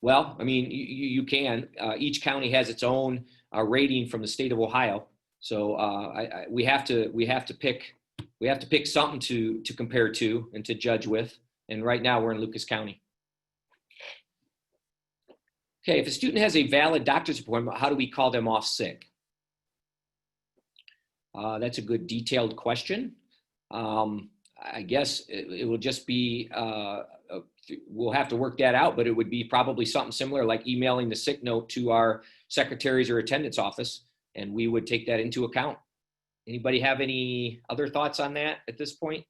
Well, I mean, you can. Each county has its own rating from the state of Ohio, so we have to pick something to compare to and to judge with. And right now, we're in Lucas County. Okay, if a student has a valid doctor's appointment, how do we call them off sick? That's a good detailed question. I guess it will just be, we'll have to work that out, but it would be probably something similar like emailing the sick note to our secretaries or attendance office, and we would take that into account. Anybody have any other thoughts on that at this point?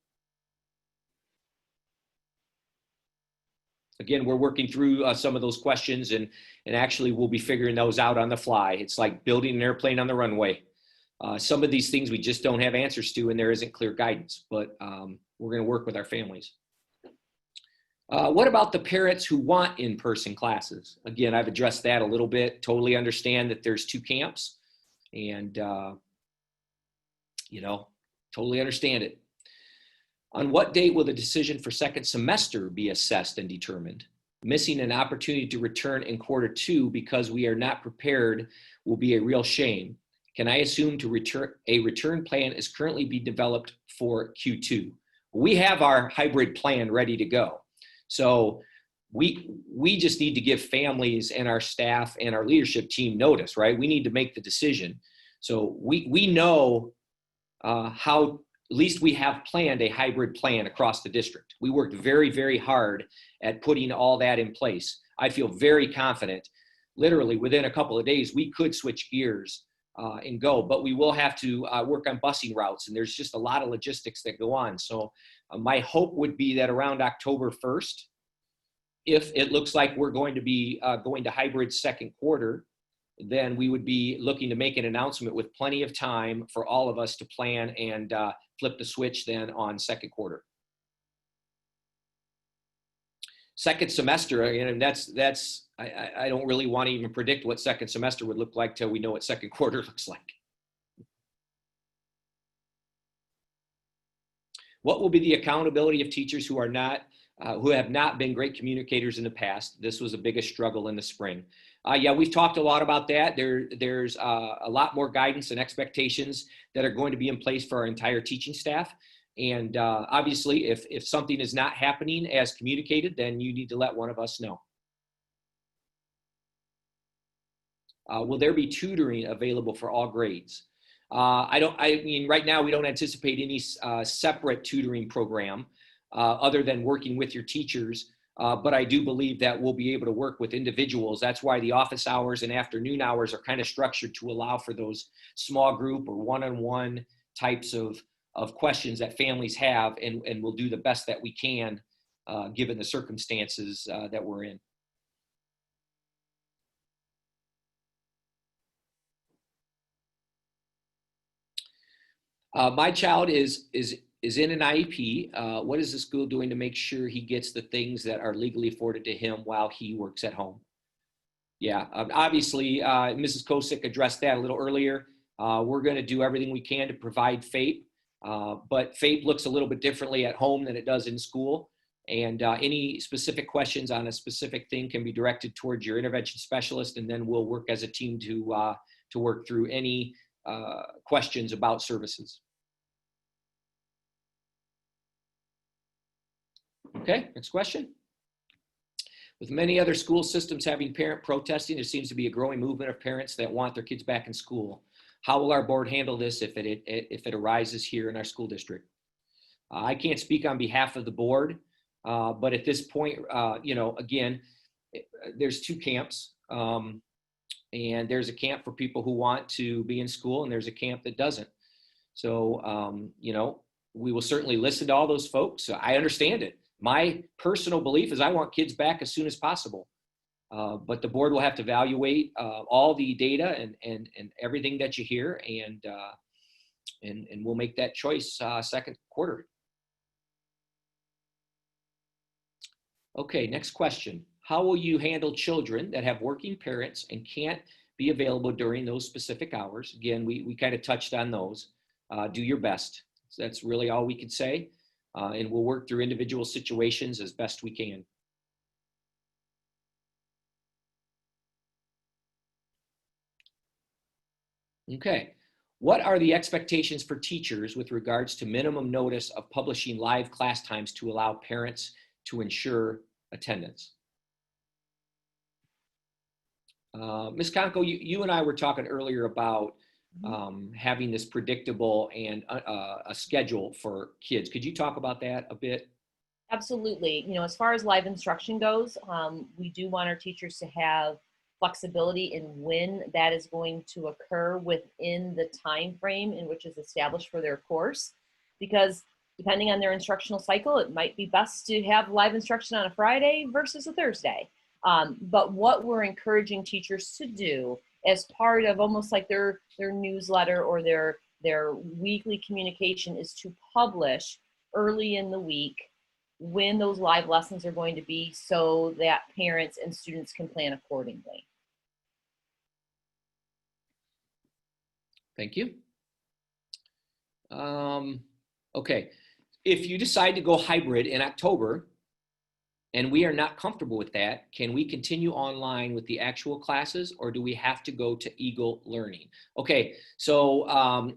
Again, we're working through some of those questions, and actually we'll be figuring those out on the fly. It's like building an airplane on the runway. Some of these things we just don't have answers to, and there isn't clear guidance, but we're going to work with our families. What about the parents who want in-person classes? Again, I've addressed that a little bit. Totally understand that there's 2 camps, and totally understand it. On what date will the decision for second semester be assessed and determined? Missing an opportunity to return in Q2 because we are not prepared will be a real shame. Can I assume a return plan is currently being developed for Q2? We have our hybrid plan ready to go. So we just need to give families and our staff and our leadership team notice, right? We need to make the decision. So we know how, at least we have planned a hybrid plan across the district. We worked very, very hard at putting all that in place. I feel very confident, literally within a couple of days, we could switch gears and go, but we will have to work on busing routes, and there's just a lot of logistics that go on. So my hope would be that around October 1st, if it looks like we're going to be going to hybrid second quarter, then we would be looking to make an announcement with plenty of time for all of us to plan and flip the switch then on second quarter. Second semester, and I don't really want to even predict what second semester would look like till we know what second quarter looks like. What will be the accountability of teachers who have not been great communicators in the past? This was the biggest struggle in the spring. Yeah, we've talked a lot about that. There's a lot more guidance and expectations that are going to be in place for our entire teaching staff. And obviously, if something is not happening as communicated, then you need to let one of us know. Will there be tutoring available for all grades? I mean, right now we don't anticipate any separate tutoring program other than working with your teachers. But I do believe that we'll be able to work with individuals. That's why the office hours and afternoon hours are kind of structured to allow for those small group or one-on-one types of questions that families have, and we'll do the best that we can given the circumstances that we're in. My child is in an IEP. What is the school doing to make sure he gets the things that are legally afforded to him while he works at home? Yeah, obviously, Mrs. Kosick addressed that a little earlier. We're going to do everything we can to provide FAPE, but FAPE looks a little bit differently at home than it does in school. And any specific questions on a specific thing can be directed towards your intervention specialist, and then we'll work as a team to work through any questions about services. Okay, next question. With many other school systems having parent protesting, there seems to be a growing movement of parents that want their kids back in school. How will our board handle this if it arises here in our school district? I can't speak on behalf of the board, but at this point, again, there's 2 camps, and there's a camp for people who want to be in school, and there's a camp that doesn't. So, we will certainly listen to all those folks. I understand it. My personal belief is I want kids back as soon as possible. But the board will have to evaluate all the data and everything that you hear, and we'll make that choice second quarter. Okay, next question. How will you handle children that have working parents and can't be available during those specific hours? Again, we kind of touched on those. Do your best. So that's really all we can say. And we'll work through individual situations as best we can. Okay. What are the expectations for teachers with regards to minimum notice of publishing live class times to allow parents to ensure attendance? Ms. Conco, you and I were talking earlier about having this predictable and a schedule for kids. Could you talk about that a bit? Absolutely. As far as live instruction goes, we do want our teachers to have flexibility in when that is going to occur within the time frame in which is established for their course, because depending on their instructional cycle, it might be best to have live instruction on a Friday versus a Thursday. But what we're encouraging teachers to do as part of almost like their newsletter or their weekly communication is to publish early in the week when those live lessons are going to be, so that parents and students can plan accordingly. Thank you. Okay, if you decide to go hybrid in October and we are not comfortable with that, can we continue online with the actual classes, or do we have to go to Eagle Learning? Okay, so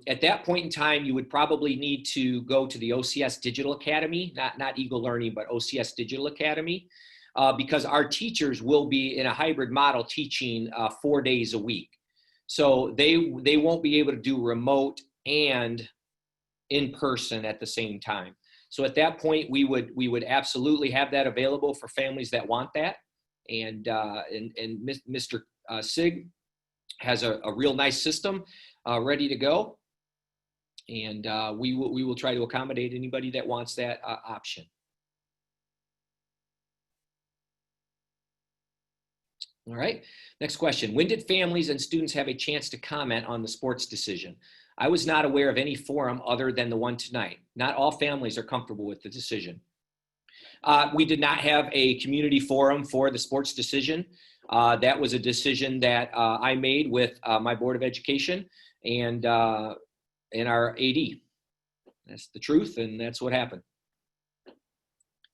at that point in time, you would probably need to go to the OCS Digital Academy, not Eagle Learning, but OCS Digital Academy, because our teachers will be in a hybrid model teaching 4 days a week. So they won't be able to do remote and in person at the same time. So at that point, we would absolutely have that available for families that want that. And Mr. Sig has a real nice system ready to go. And we will try to accommodate anybody that wants that option. All right, next question. When did families and students have a chance to comment on the sports decision? I was not aware of any forum other than the one tonight. Not all families are comfortable with the decision. We did not have a community forum for the sports decision. That was a decision that I made with my Board of Education and our AD. That's the truth, and that's what happened.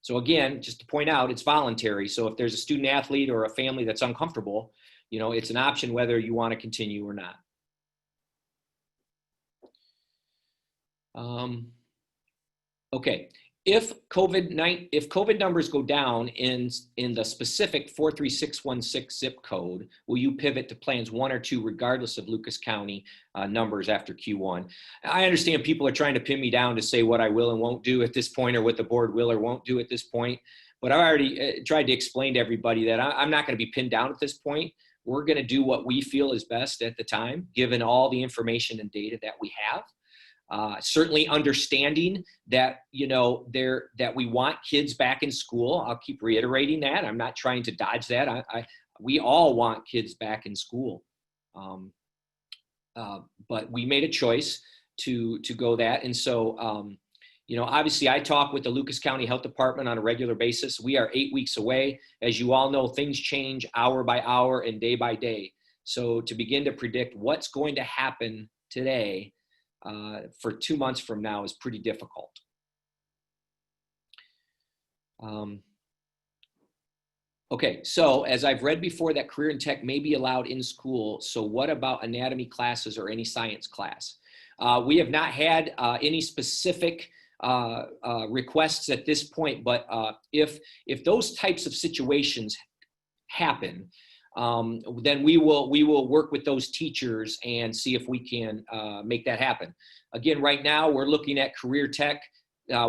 So again, just to point out, it's voluntary. So if there's a student athlete or a family that's uncomfortable, it's an option whether you want to continue or not. Okay, if COVID numbers go down in the specific 43616 zip code, will you pivot to plans 1 or 2 regardless of Lucas County numbers after Q1? I understand people are trying to pin me down to say what I will and won't do at this point, or what the board will or won't do at this point. But I already tried to explain to everybody that I'm not going to be pinned down at this point. We're going to do what we feel is best at the time, given all the information and data that we have. Certainly understanding that, that we want kids back in school. I'll keep reiterating that. I'm not trying to dodge that. We all want kids back in school. But we made a choice to go that. And so, obviously I talk with the Lucas County Health Department on a regular basis. We are 8 weeks away. As you all know, things change hour by hour and day by day. So to begin to predict what's going to happen today for 2 months from now is pretty difficult. Okay, so as I've read before that career and tech may be allowed in school, so what about anatomy classes or any science class? We have not had any specific requests at this point, but if those types of situations happen, then we will work with those teachers and see if we can make that happen. Again, right now we're looking at career tech.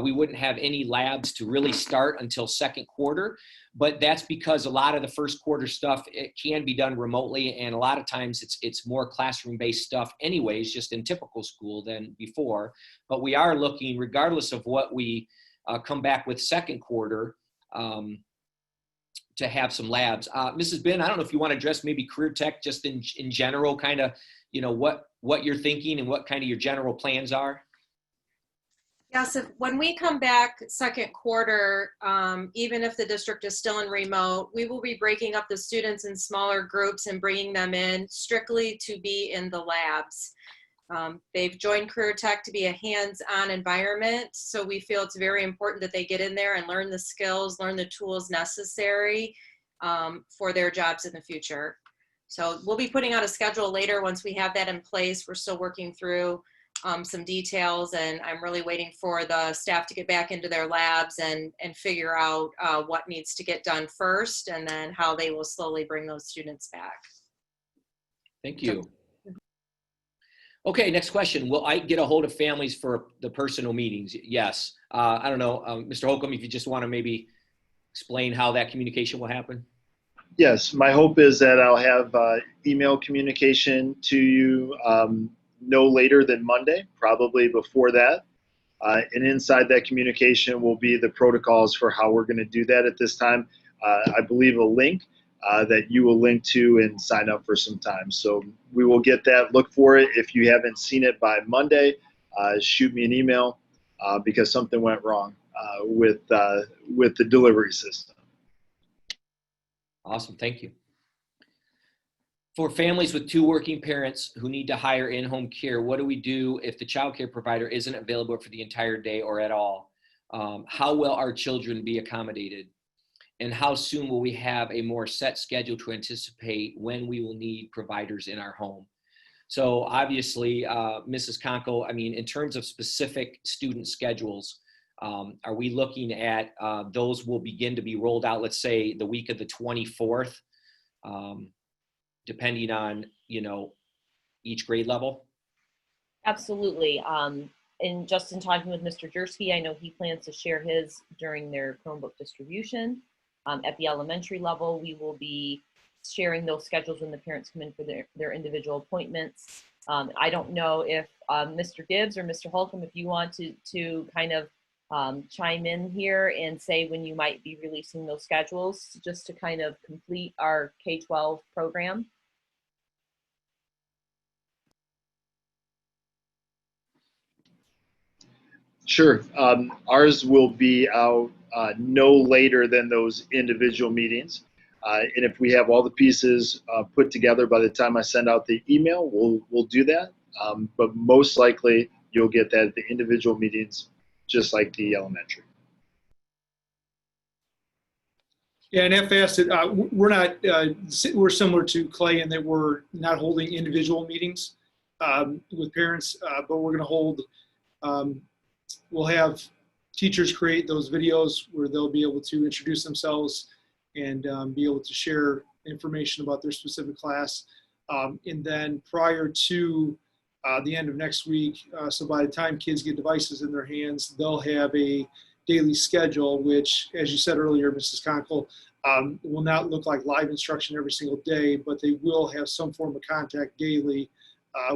We wouldn't have any labs to really start until second quarter, but that's because a lot of the first quarter stuff, it can be done remotely, and a lot of times it's more classroom-based stuff anyways, just in typical school than before. But we are looking, regardless of what we come back with second quarter, to have some labs. Mrs. Ben, I don't know if you want to address maybe career tech just in general, kind of, what you're thinking and what kind of your general plans are. Yes, when we come back second quarter, even if the district is still in remote, we will be breaking up the students in smaller groups and bringing them in strictly to be in the labs. They've joined Career Tech to be a hands-on environment, so we feel it's very important that they get in there and learn the skills, learn the tools necessary for their jobs in the future. So we'll be putting out a schedule later once we have that in place. We're still working through some details, and I'm really waiting for the staff to get back into their labs and figure out what needs to get done first, and then how they will slowly bring those students back. Thank you. Okay, next question. Will I get a hold of families for the personal meetings? Yes. I don't know, Mr. Holcomb, if you just want to maybe explain how that communication will happen. Yes, my hope is that I'll have email communication to you no later than Monday, probably before that. And inside that communication will be the protocols for how we're going to do that at this time. I believe a link that you will link to and sign up for some time. So we will get that. Look for it. If you haven't seen it by Monday, shoot me an email because something went wrong with the delivery system. Awesome, thank you. For families with 2 working parents who need to hire in-home care, what do we do if the child care provider isn't available for the entire day or at all? How will our children be accommodated? And how soon will we have a more set schedule to anticipate when we will need providers in our home? So obviously, Mrs. Conkle, I mean, in terms of specific student schedules, are we looking at those will begin to be rolled out, let's say the week of the 24th, depending on, you know, each grade level? Absolutely. And just in talking with Mr. Jersky, I know he plans to share his during their Chromebook distribution. At the elementary level, we will be sharing those schedules when the parents come in for their individual appointments. I don't know if Mr. Gibbs or Mr. Holcomb, if you want to kind of chime in here and say when you might be releasing those schedules, just to kind of complete our K12 program. Sure. Ours will be out no later than those individual meetings. And if we have all the pieces put together by the time I send out the email, we'll do that. But most likely you'll get that at the individual meetings, just like the elementary. Yeah, and FS, we're not, we're similar to Clay in that we're not holding individual meetings with parents, but we're going to hold, we'll have teachers create those videos where they'll be able to introduce themselves and be able to share information about their specific class. And then prior to the end of next week, so by the time kids get devices in their hands, they'll have a daily schedule, which, as you said earlier, Mrs. Conkle, will not look like live instruction every single day, but they will have some form of contact daily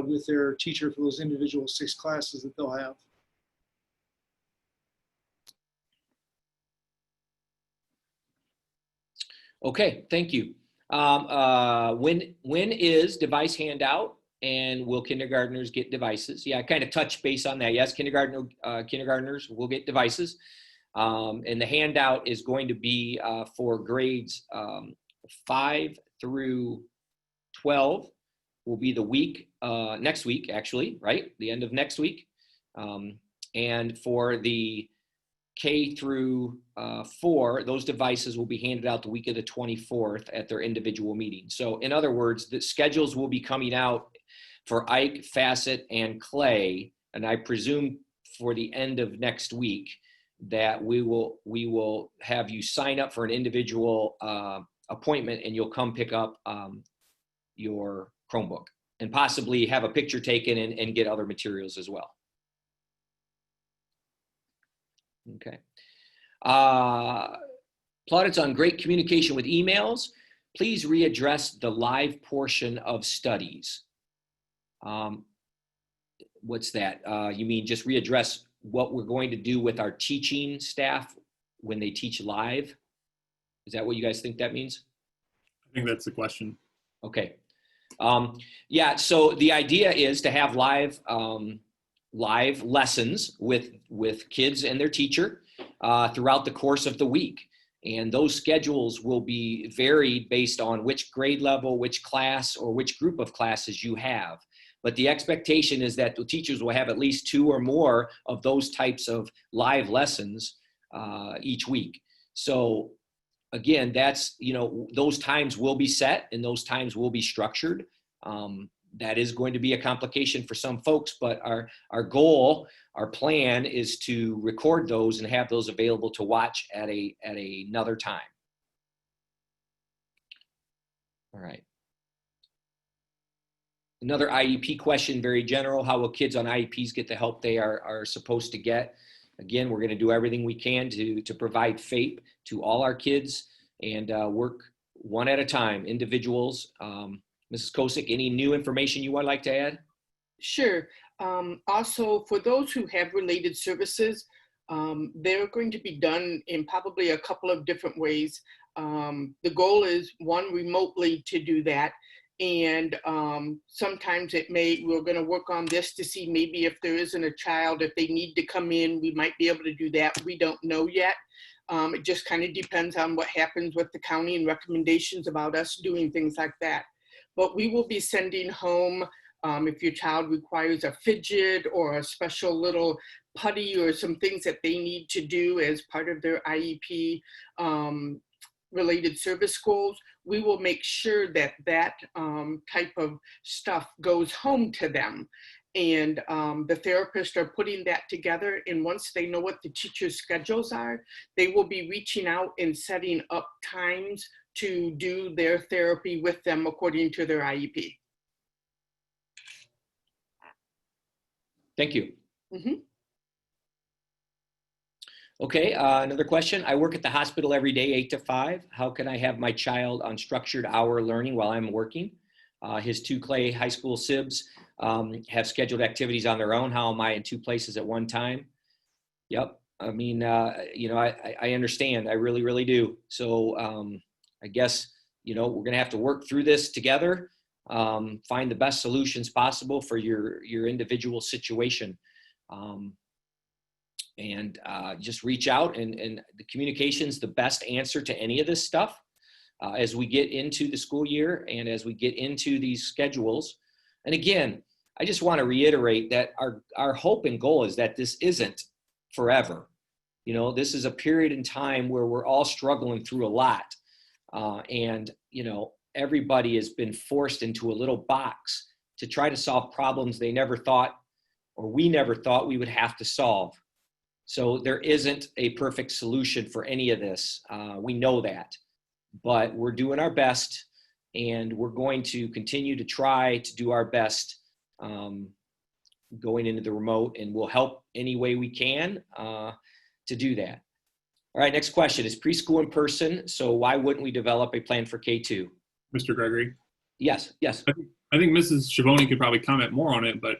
with their teacher for those individual 6 classes that they'll have. Okay, thank you. When is device handout, and will kindergartners get devices? Yeah, I kind of touched base on that. Yes, kindergartners will get devices. And the handout is going to be for grades 5 through 12 will be the week, next week actually, right? The end of next week. And for the K through 4, those devices will be handed out the week of the 24th at their individual meetings. So in other words, the schedules will be coming out for Ike, Facet, and Clay, and I presume for the end of next week that we will have you sign up for an individual appointment, and you'll come pick up your Chromebook and possibly have a picture taken and get other materials as well. Okay. Plaudits on great communication with emails. Please readdress the live portion of studies. What's that? You mean just readdress what we're going to do with our teaching staff when they teach live? Is that what you guys think that means? I think that's the question. Okay. Yeah, so the idea is to have live live lessons with kids and their teacher throughout the course of the week. And those schedules will be varied based on which grade level, which class, or which group of classes you have. But the expectation is that the teachers will have at least 2 or more of those types of live lessons each week. So again, that's, those times will be set and those times will be structured. That is going to be a complication for some folks, but our goal, our plan is to record those and have those available to watch at another time. All right. Another IEP question, very general. How will kids on IEPs get the help they are supposed to get? Again, we're going to do everything we can to provide FAPE to all our kids and work one at a time, individuals. Mrs. Kosick, any new information you would like to add? Sure. Also, for those who have related services, they're going to be done in probably a couple of different ways. The goal is, one, remotely to do that. And sometimes we're going to work on this to see maybe if there isn't a child, if they need to come in, we might be able to do that. We don't know yet. It just kind of depends on what happens with the county and recommendations about us doing things like that. But we will be sending home, if your child requires a fidget or a special little putty or some things that they need to do as part of their IEP related service goals, we will make sure that type of stuff goes home to them. And the therapists are putting that together. And once they know what the teacher's schedules are, they will be reaching out and setting up times to do their therapy with them according to their IEP. Thank you. Mm-hmm. Okay, another question. I work at the hospital every day, 8 to 5. How can I have my child on structured hour learning while I'm working? His 2 Clay High School SIBs have scheduled activities on their own. How am I in 2 places at one time? Yep. I mean, I understand. I really, really do. So I guess, we're going to have to work through this together, find the best solutions possible for your individual situation. And just reach out, and the communication's the best answer to any of this stuff as we get into the school year and as we get into these schedules. And again, I just want to reiterate that our hope and goal is that this isn't forever. This is a period in time where we're all struggling through a lot. And everybody has been forced into a little box to try to solve problems they never thought, or we never thought we would have to solve. So there isn't a perfect solution for any of this. We know that, but we're doing our best, and we're going to continue to try to do our best going into the remote, and we'll help any way we can to do that. All right, next question. Is preschool in person? So why wouldn't we develop a plan for K2? Mr. Gregory? Yes. I think Mrs. Schiavone could probably comment more on it, but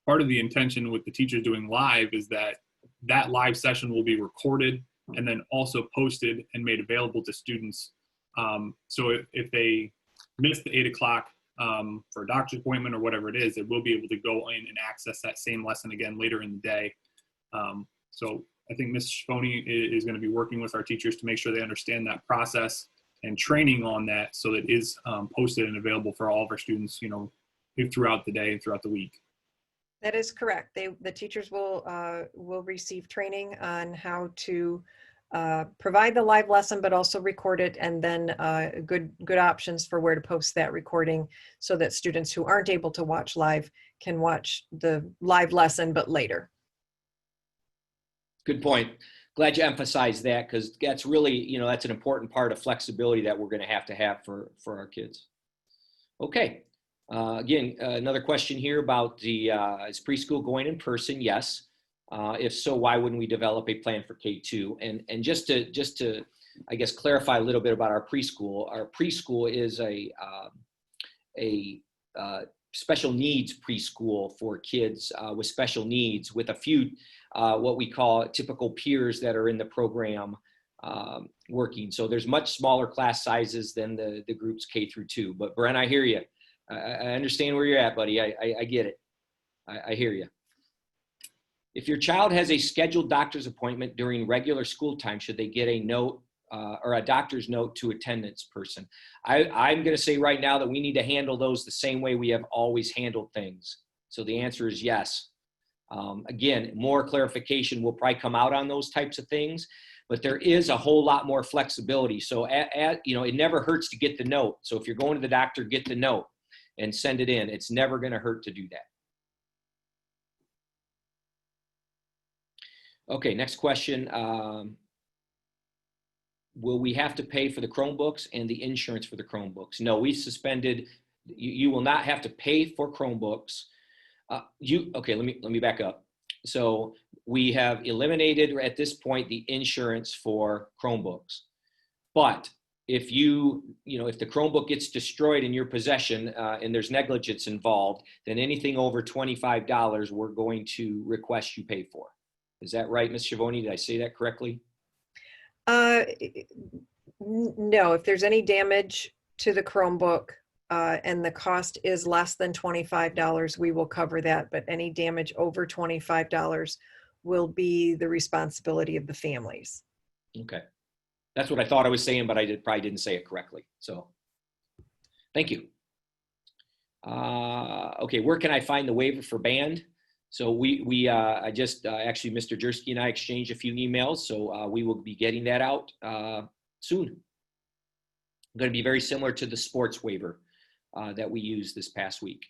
part of the intention with the teachers doing live is that live session will be recorded and then also posted and made available to students. So if they miss the 8 o'clock for a doctor's appointment or whatever it is, they will be able to go in and access that same lesson again later in the day. So I think Ms. Schiavone is going to be working with our teachers to make sure they understand that process and training on that, so that it is posted and available for all of our students, throughout the day and throughout the week. That is correct. The teachers will receive training on how to provide the live lesson, but also record it, and then good options for where to post that recording, so that students who aren't able to watch live can watch the live lesson, but later. Good point. Glad you emphasized that, because that's really, that's an important part of flexibility that we're going to have for our kids. Okay. Again, another question here about is preschool going in person? Yes. If so, why wouldn't we develop a plan for K2? And just to, I guess, clarify a little bit about our preschool. Our preschool is a special needs preschool for kids with special needs, with a few what we call typical peers that are in the program working. So there's much smaller class sizes than the groups K through 2. But Brent, I hear you. I understand where you're at, buddy. I get it. I hear you. If your child has a scheduled doctor's appointment during regular school time, should they get a note or a doctor's note to attendance person? I'm going to say right now that we need to handle those the same way we have always handled things. So the answer is yes. Again, more clarification will probably come out on those types of things, but there is a whole lot more flexibility. So it never hurts to get the note. So if you're going to the doctor, get the note and send it in. It's never going to hurt to do that. Okay, next question. Will we have to pay for the Chromebooks and the insurance for the Chromebooks? No, we suspended. You will not have to pay for Chromebooks. Okay, let me back up. So we have eliminated at this point the insurance for Chromebooks. But if if the Chromebook gets destroyed in your possession and there's negligence involved, then anything over $25 we're going to request you pay for. Is that right, Ms. Schiavone? Did I say that correctly? No, if there's any damage to the Chromebook and the cost is less than $25, we will cover that. But any damage over $25 will be the responsibility of the families. Okay. That's what I thought I was saying, but I probably didn't say it correctly. So thank you. Okay, where can I find the waiver for band? So I just actually, Mr. Jersky and I exchanged a few emails, so we will be getting that out soon. Going to be very similar to the sports waiver that we used this past week.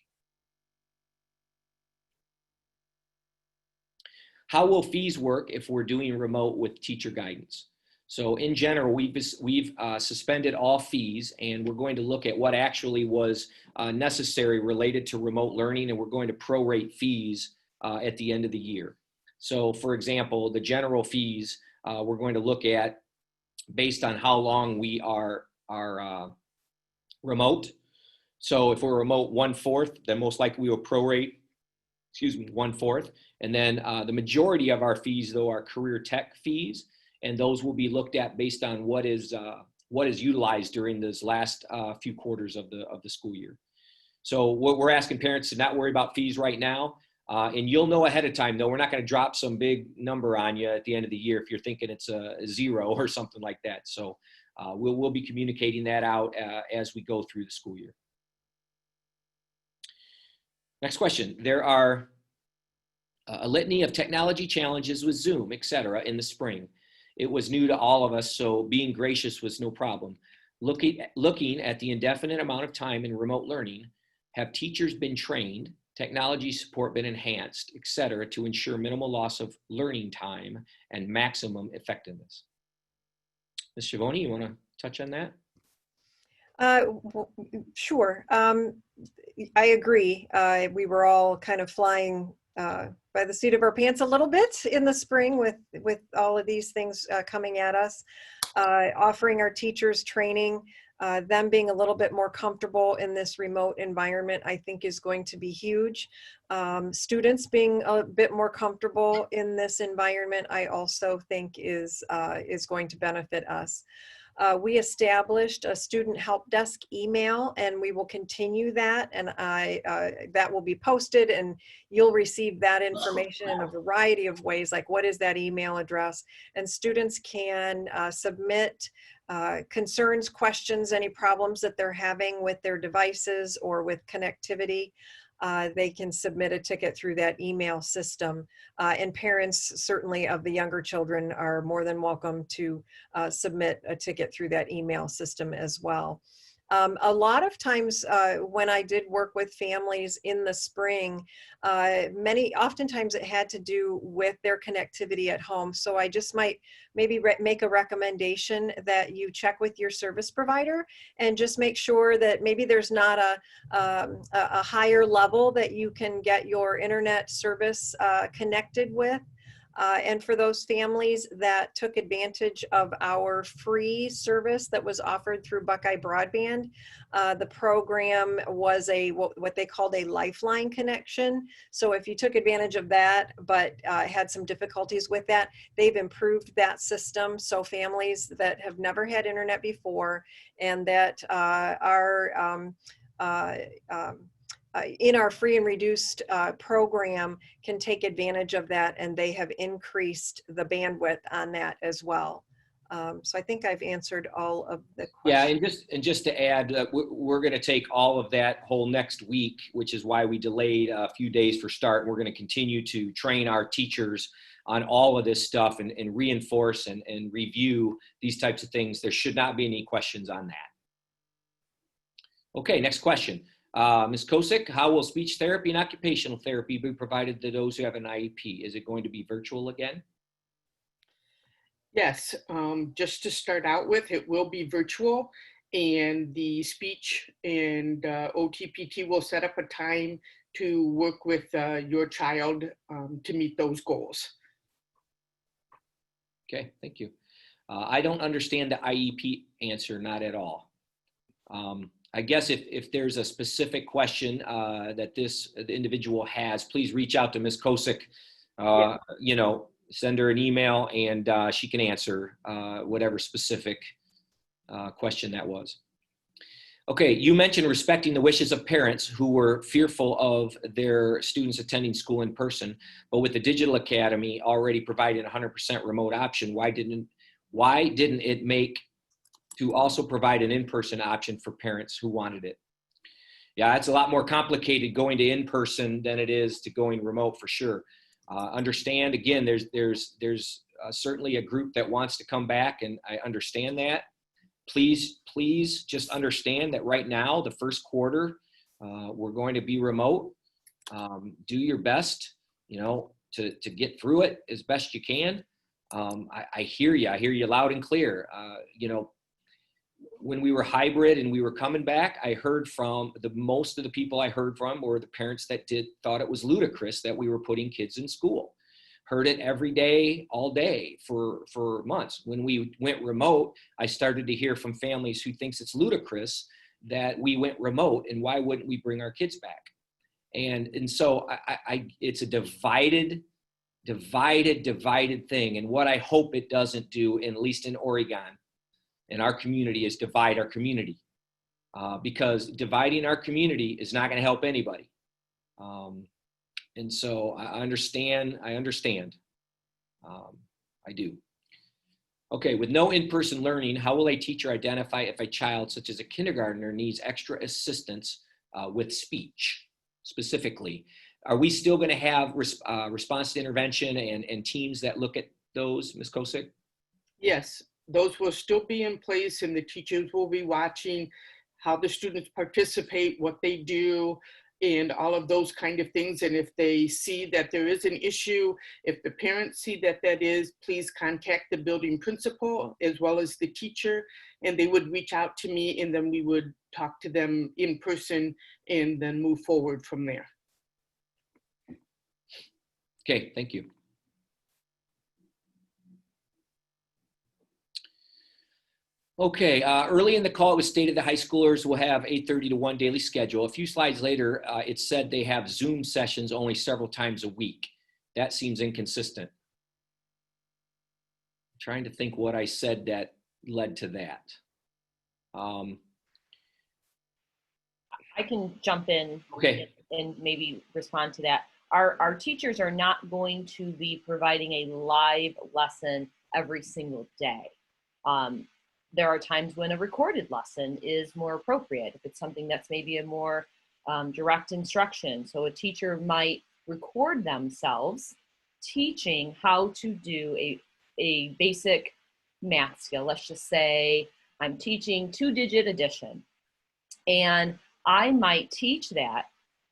How will fees work if we're doing remote with teacher guidance? So in general, we've suspended all fees, and we're going to look at what actually was necessary related to remote learning, and we're going to prorate fees at the end of the year. So for example, the general fees we're going to look at based on how long we are remote. So if we're remote 1/4, then most likely we will prorate, 1/4. And then the majority of our fees, though, are career tech fees, and those will be looked at based on what is utilized during this last few quarters of the school year. So what we're asking parents to not worry about fees right now. And you'll know ahead of time, though, we're not going to drop some big number on you at the end of the year if you're thinking it's a 0 or something like that. So we'll be communicating that out as we go through the school year. Next question. There are a litany of technology challenges with Zoom, et cetera, in the spring. It was new to all of us, so being gracious was no problem. Looking at the indefinite amount of time in remote learning, have teachers been trained, technology support been enhanced, et cetera, to ensure minimal loss of learning time and maximum effectiveness? Ms. Schiavone, you want to touch on that? Sure. I agree. We were all kind of flying by the seat of our pants a little bit in the spring with all of these things coming at us. Offering our teachers training, them being a little bit more comfortable in this remote environment, I think is going to be huge. Students being a bit more comfortable in this environment, I also think is going to benefit us. We established a student help desk email, and we will continue that, and that will be posted, and you'll receive that information in a variety of ways, like what is that email address, and students can submit concerns, questions, any problems that they're having with their devices or with connectivity. They can submit a ticket through that email system. And parents, certainly of the younger children, are more than welcome to submit a ticket through that email system as well. A lot of times when I did work with families in the spring, oftentimes it had to do with their connectivity at home. So I just might maybe make a recommendation that you check with your service provider and just make sure that maybe there's not a higher level that you can get your internet service connected with. And for those families that took advantage of our free service that was offered through Buckeye Broadband, the program was what they called a lifeline connection. So if you took advantage of that but had some difficulties with that, they've improved that system. So families that have never had internet before and that are in our free and reduced program can take advantage of that, and they have increased the bandwidth on that as well. So I think I've answered all of the questions. Yeah, and just to add, we're going to take all of that whole next week, which is why we delayed a few days for start. We're going to continue to train our teachers on all of this stuff and reinforce and review these types of things. There should not be any questions on that. Okay, next question. Ms. Kosick, how will speech therapy and occupational therapy be provided to those who have an IEP? Is it going to be virtual again? Yes, just to start out with, it will be virtual, and the speech and OTPT will set up a time to work with your child to meet those goals. Okay, thank you. I don't understand the IEP answer, not at all. I guess if there's a specific question that the individual has, please reach out to Ms. Kosick. Yeah. You know, send her an email and she can answer whatever specific question that was. Okay, you mentioned respecting the wishes of parents who were fearful of their students attending school in person, but with the Digital Academy already providing 100% remote option, why didn't it make to also provide an in-person option for parents who wanted it? Yeah, it's a lot more complicated going to in-person than it is to going remote, for sure. Understand, again, there's certainly a group that wants to come back, and I understand that. Please just understand that right now, the first quarter, we're going to be remote. Do your best, you know, to get through it as best you can. I hear you. I hear you loud and clear. You know, when we were hybrid and we were coming back, I heard from most of the people I heard from were the parents that thought it was ludicrous that we were putting kids in school. Heard it every day, all day for months. When we went remote, I started to hear from families who thinks it's ludicrous that we went remote, and why wouldn't we bring our kids back? And so it's a divided thing. And what I hope it doesn't do, at least in Oregon, in our community, is divide our community, because dividing our community is not going to help anybody. And so I understand. I do. Okay, with no in-person learning, how will a teacher identify if a child, such as a kindergartner, needs extra assistance with speech specifically? Are we still going to have response to intervention and teams that look at those, Ms. Kosick? Yes, those will still be in place, and the teachers will be watching how the students participate, what they do, and all of those kind of things. And if they see that there is an issue, if the parents see that is, please contact the building principal as well as the teacher, and they would reach out to me, and then we would talk to them in person and then move forward from there. Okay, thank you. Okay, early in the call, it was stated the high schoolers will have 8:30 to 1 daily schedule. A few slides later, it said they have Zoom sessions only several times a week. That seems inconsistent. I'm trying to think what I said that led to that. I can jump in. Okay. And maybe respond to that. Our teachers are not going to be providing a live lesson every single day. There are times when a recorded lesson is more appropriate, if it's something that's maybe a more direct instruction. So a teacher might record themselves teaching how to do a basic math skill. Let's just say I'm teaching 2-digit addition, and I might teach that,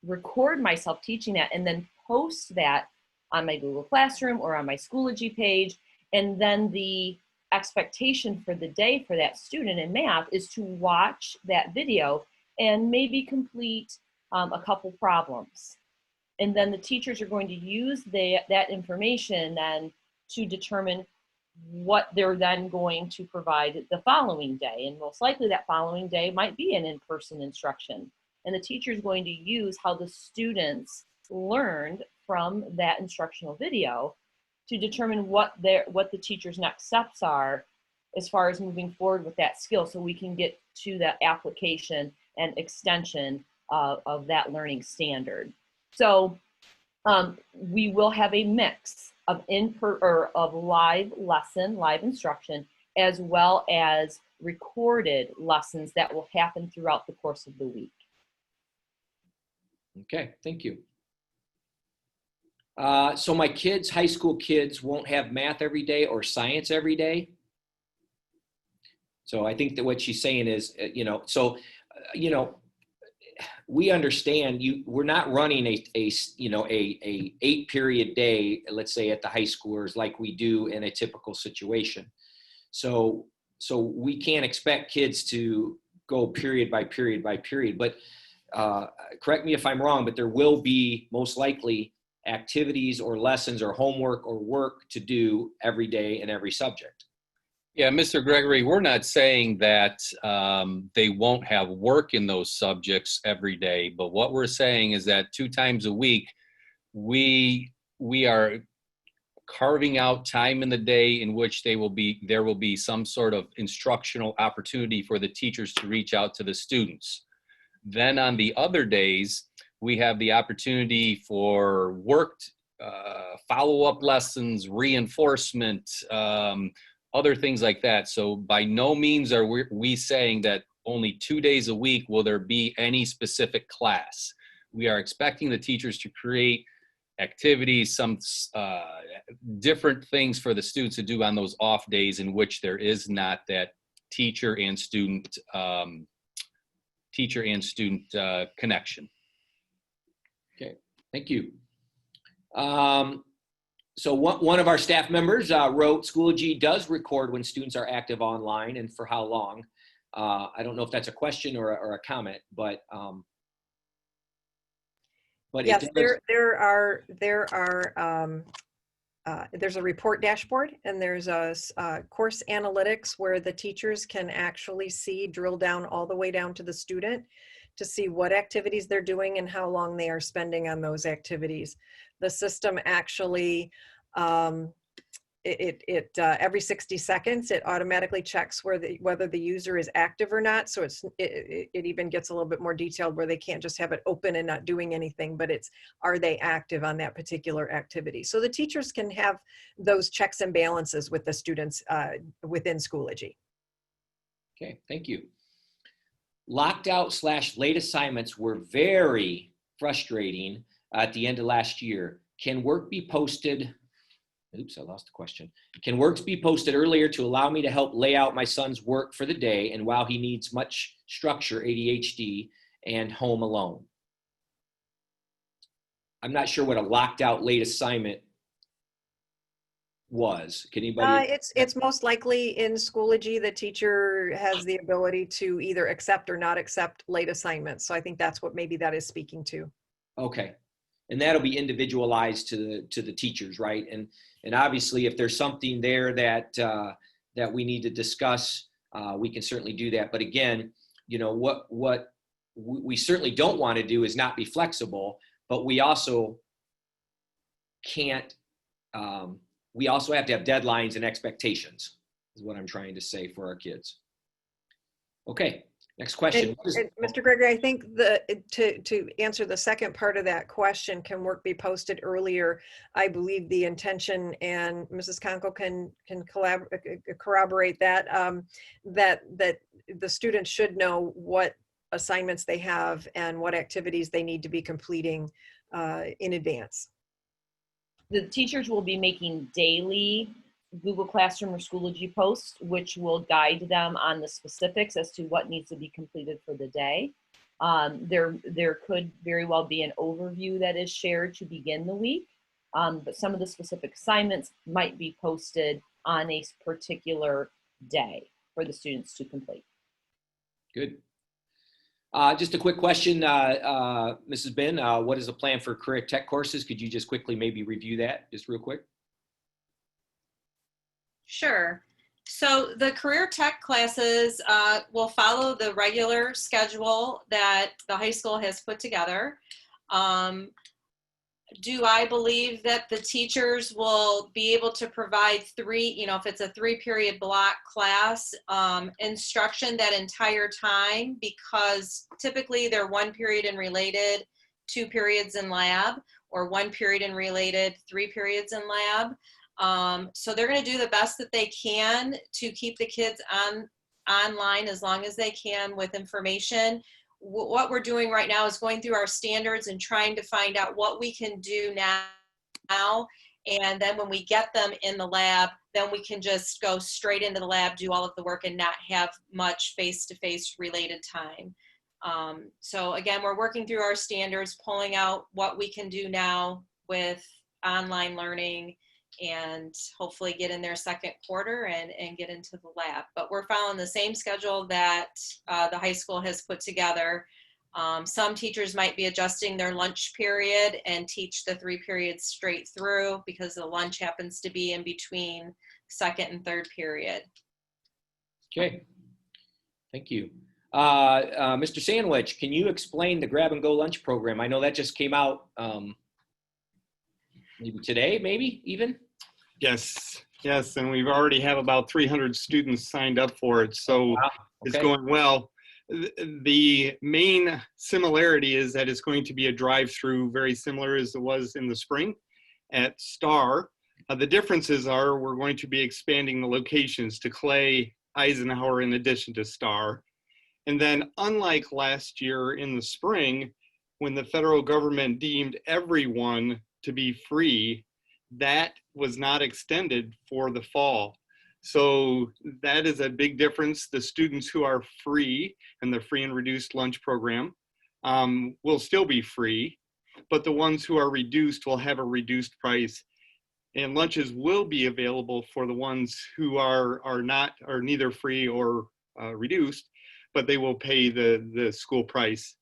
record myself teaching that, and then post that on my Google Classroom or on my Schoology page. And then the expectation for the day for that student in math is to watch that video and maybe complete a couple problems. And then the teachers are going to use that information then to determine what they're then going to provide the following day. And most likely that following day might be an in-person instruction. And the teacher is going to use how the students learned from that instructional video to determine what the teacher's next steps are as far as moving forward with that skill, so we can get to that application and extension of that learning standard. So we will have a mix of live lesson, live instruction, as well as recorded lessons that will happen throughout the course of the week. Okay, thank you. So my kids, high school kids, won't have math every day or science every day. So I think that what she's saying is, we understand we're not running a 8-period day, let's say at the high schoolers like we do in a typical situation. So we can't expect kids to go period by period by period, but correct me if I'm wrong, but there will be most likely activities or lessons or homework or work to do every day in every subject. Yeah, Mr. Gregory, we're not saying that they won't have work in those subjects every day, but what we're saying is that 2 times a week, we are carving out time in the day in which there will be some sort of instructional opportunity for the teachers to reach out to the students. Then on the other days, we have the opportunity for worked follow-up lessons, reinforcement, other things like that. So by no means are we saying that only 2 days a week will there be any specific class. We are expecting the teachers to create activities, some different things for the students to do on those off days in which there is not that teacher and student connection. Okay, thank you. So one of our staff members wrote, Schoology does record when students are active online and for how long. I don't know if that's a question or a comment, but yes, there's a report dashboard, and there's a course analytics where the teachers can actually drill down all the way down to the student to see what activities they're doing and how long they are spending on those activities. The system actually, every 60 seconds, it automatically checks whether the user is active or not. So it even gets a little bit more detailed where they can't just have it open and not doing anything, but are they active on that particular activity? So the teachers can have those checks and balances with the students within Schoology. Okay, thank you. Locked out / late assignments were very frustrating at the end of last year. Can work be posted? Oops, I lost the question. Can works be posted earlier to allow me to help lay out my son's work for the day and while he needs much structure, ADHD, and home alone? I'm not sure what a locked out late assignment was. Can anybody? It's most likely in Schoology, the teacher has the ability to either accept or not accept late assignments. So I think that's what maybe that is speaking to. Okay. And that'll be individualized to the teachers, right? And obviously, if there's something there that we need to discuss, we can certainly do that. But again, what we certainly don't want to do is not be flexible, but we also can't. We also have to have deadlines and expectations, is what I'm trying to say for our kids. Okay. Next question. And Mr. Gregory, I think to answer the second part of that question, can work be posted earlier? I believe the intention, and Mrs. Conkle can corroborate that, that the students should know what assignments they have and what activities they need to be completing in advance. The teachers will be making daily Google Classroom or Schoology posts, which will guide them on the specifics as to what needs to be completed for the day. There could very well be an overview that is shared to begin the week, but some of the specific assignments might be posted on a particular day for the students to complete. Good. Just a quick question, Mrs. Ben, what is the plan for career tech courses? Could you just quickly maybe review that just real quick? Sure. So the career tech classes will follow the regular schedule that the high school has put together. do I believe that the teachers will be able to provide if it's a 3-period block class, instruction that entire time, because typically they're 1 period in related, 2 periods in lab, or 1 period in related, 3 periods in lab. So they're going to do the best that they can to keep the kids online as long as they can with information. What we're doing right now is going through our standards and trying to find out what we can do now. And then when we get them in the lab, then we can just go straight into the lab, do all of the work, and not have much face-to-face related time. So again, we're working through our standards, pulling out what we can do now with online learning, and hopefully get in their second quarter and get into the lab. But we're following the same schedule that the high school has put together. Some teachers might be adjusting their lunch period and teach the 3 periods straight through because the lunch happens to be in between second and third period. Okay, thank you. Mr. Sandwich, can you explain the grab and go lunch program? I know that just came out maybe today, maybe even? Yes, and we've already have about 300 students signed up for it, so wow. It's Okay. going well. The main similarity is that it's going to be a drive-through, very similar as it was in the spring at Star. The differences are we're going to be expanding the locations to Clay, Eisenhower in addition to Star. And then unlike last year in the spring, when the federal government deemed everyone to be free, that was not extended for the fall. So that is a big difference. The students who are free in the free and reduced lunch program will still be free, but the ones who are reduced will have a reduced price. And lunches will be available for the ones who are neither free or reduced, but they will pay the school price.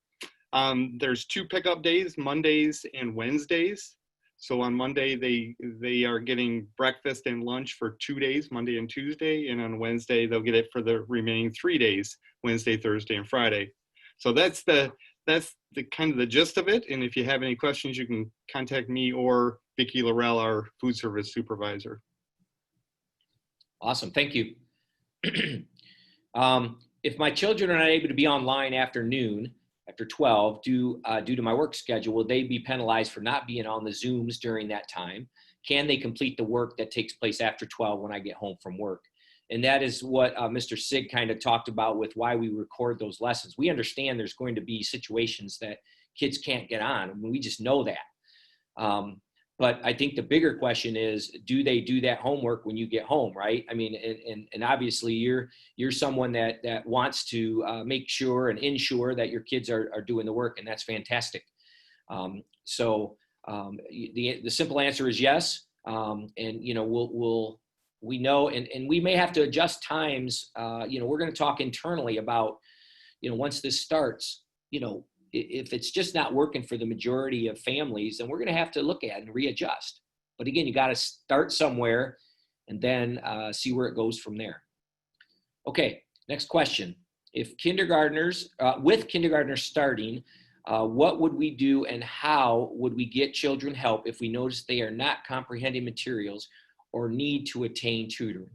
There's 2 pickup days, Mondays and Wednesdays. So on Monday, they are getting breakfast and lunch for 2 days, Monday and Tuesday. And on Wednesday, they'll get it for the remaining 3 days, Wednesday, Thursday, and Friday. So that's the kind of the gist of it. And if you have any questions, you can contact me or Vicki Laurel, our food service supervisor. Awesome, thank you. If my children are not able to be online after noon, after 12, due to my work schedule, will they be penalized for not being on the Zooms during that time? Can they complete the work that takes place after 12 when I get home from work? And that is what Mr. Sig kind of talked about with why we record those lessons. We understand there's going to be situations that kids can't get on. I mean, we just know that. But I think the bigger question is, do they do that homework when you get home, right? I mean, and obviously you're someone that wants to make sure and ensure that your kids are doing the work, and that's fantastic. So the simple answer is yes. And you know, we know, and we may have to adjust times. You know, we're going to talk internally about, you know, once this starts, you know, if it's just not working for the majority of families, then we're going to have to look at and readjust. But again, you got to start somewhere and then see where it goes from there. Okay, next question. If kindergartners, with kindergartners starting, what would we do and how would we get children help if we notice they are not comprehending materials or need to attain tutoring?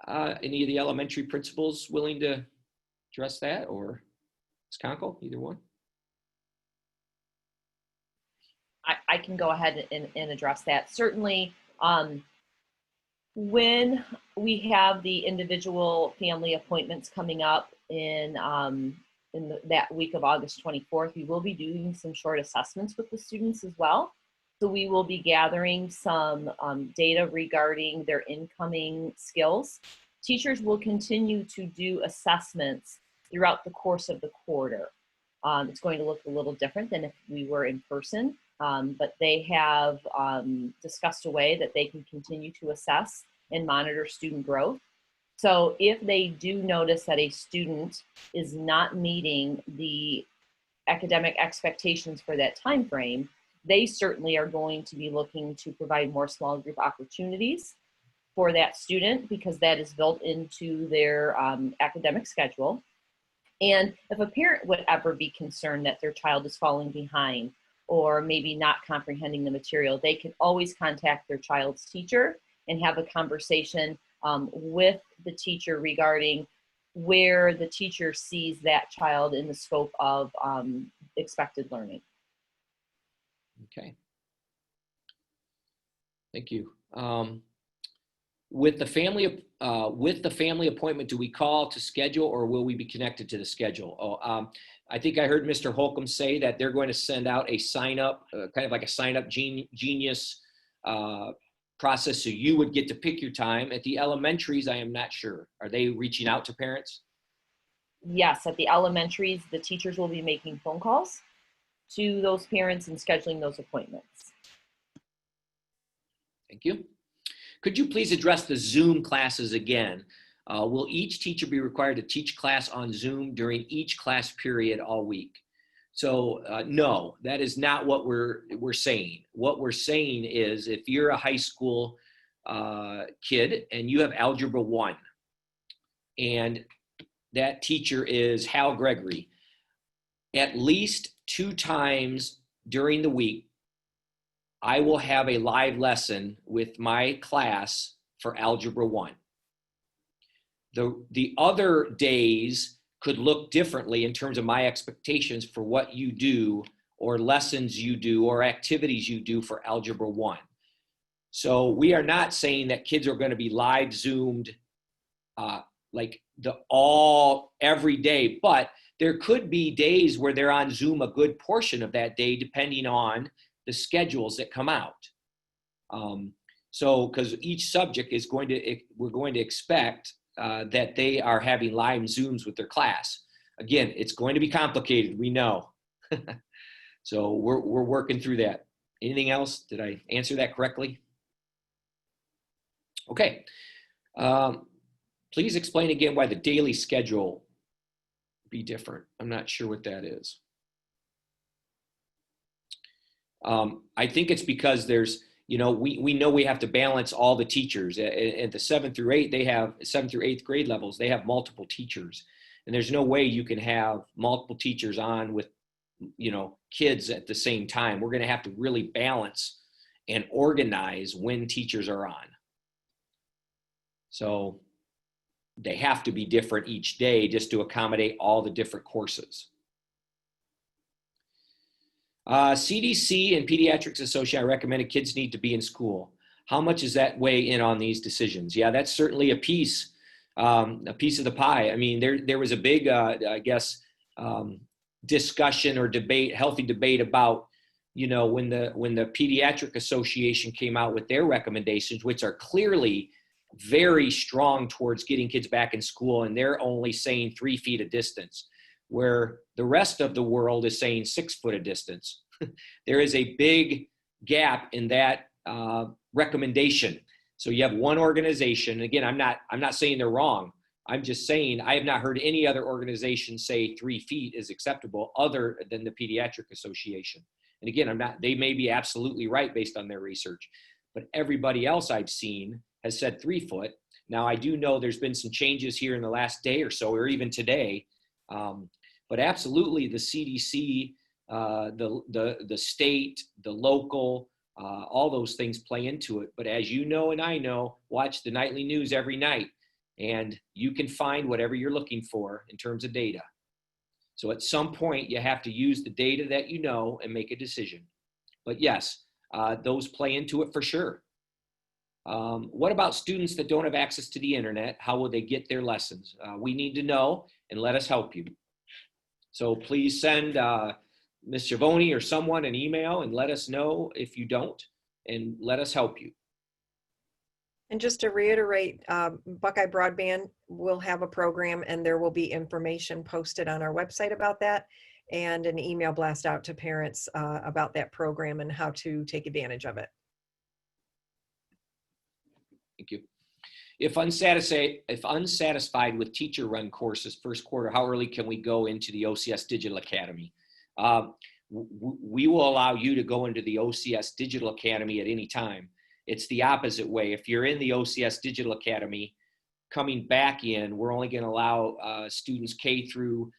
Any of the elementary principals willing to address that, or Conkle, either one? I can go ahead and address that. Certainly, when we have the individual family appointments coming up in that week of August 24th, we will be doing some short assessments with the students as well. So we will be gathering some data regarding their incoming skills. Teachers will continue to do assessments throughout the course of the quarter. It's going to look a little different than if we were in person, but they have discussed a way that they can continue to assess and monitor student growth. So if they do notice that a student is not meeting the academic expectations for that time frame, they certainly are going to be looking to provide more small group opportunities for that student, because that is built into their academic schedule. And if a parent would ever be concerned that their child is falling behind, or maybe not comprehending the material, they can always contact their child's teacher and have a conversation with the teacher regarding where the teacher sees that child in the scope of expected learning. Okay. Thank you. With the family appointment, do we call to schedule, or will we be connected to the schedule? I think I heard Mr. Holcomb say that they're going to send out a sign up, kind of like a sign up genius process, so you would get to pick your time. At the elementaries, I am not sure. Are they reaching out to parents? Yes, at the elementaries, the teachers will be making phone calls to those parents and scheduling those appointments. Thank you. Could you please address the Zoom classes again? Will each teacher be required to teach class on Zoom during each class period all week? So no, that is not what we're saying. What we're saying is, if you're a high school kid and you have Algebra 1, and that teacher is Hal Gregory, at least 2 times during the week, I will have a live lesson with my class for Algebra 1. The other days could look differently in terms of my expectations for what you do, or lessons you do, or activities you do for Algebra 1. So we are not saying that kids are going to be live Zoomed like every day, but there could be days where they're on Zoom a good portion of that day, depending on the schedules that come out. So, because each subject is we're going to expect that they are having live Zooms with their class. Again, it's going to be complicated, we know. So we're working through that. Anything else? Did I answer that correctly? Okay. Please explain again why the daily schedule be different. I'm not sure what that is. I think it's because there's, we know we have to balance all the teachers. At the 7th through 8th grade levels, they have multiple teachers. And there's no way you can have multiple teachers on with, kids at the same time. We're going to have to really balance and organize when teachers are on. So they have to be different each day just to accommodate all the different courses. CDC and Pediatrics Association recommended kids need to be in school. How much does that weigh in on these decisions? Yeah, that's certainly a piece of the pie. I mean, there was a big, discussion or debate, healthy debate about, when the Pediatric Association came out with their recommendations, which are clearly very strong towards getting kids back in school, and they're only saying 3 feet of distance, where the rest of the world is saying 6 foot of distance. There is a big gap in that recommendation. So you have one organization. Again, I'm not saying they're wrong. I'm just saying I have not heard any other organization say 3 feet is acceptable other than the Pediatric Association. And again, they may be absolutely right based on their research, but everybody else I've seen has said 3 foot. Now, I do know there's been some changes here in the last day or so, or even today. But absolutely, the CDC, the state, the local, all those things play into it. But as you know and I know, watch the nightly news every night, and you can find whatever you're looking for in terms of data. So at some point, you have to use the data that you know and make a decision. But yes, those play into it for sure. What about students that don't have access to the internet? How will they get their lessons? We need to know, and let us help you. So please send Ms. Schiavone or someone an email and let us know if you don't, and let us help you. And just to reiterate, Buckeye Broadband will have a program, and there will be information posted on our website about that, and an email blast out to parents about that program and how to take advantage of it. Thank you. If unsatisfied with teacher-run courses first quarter, how early can we go into the OCS Digital Academy? We will allow you to go into the OCS Digital Academy at any time. It's the opposite way. If you're in the OCS Digital Academy, coming back in, we're only going to allow students K through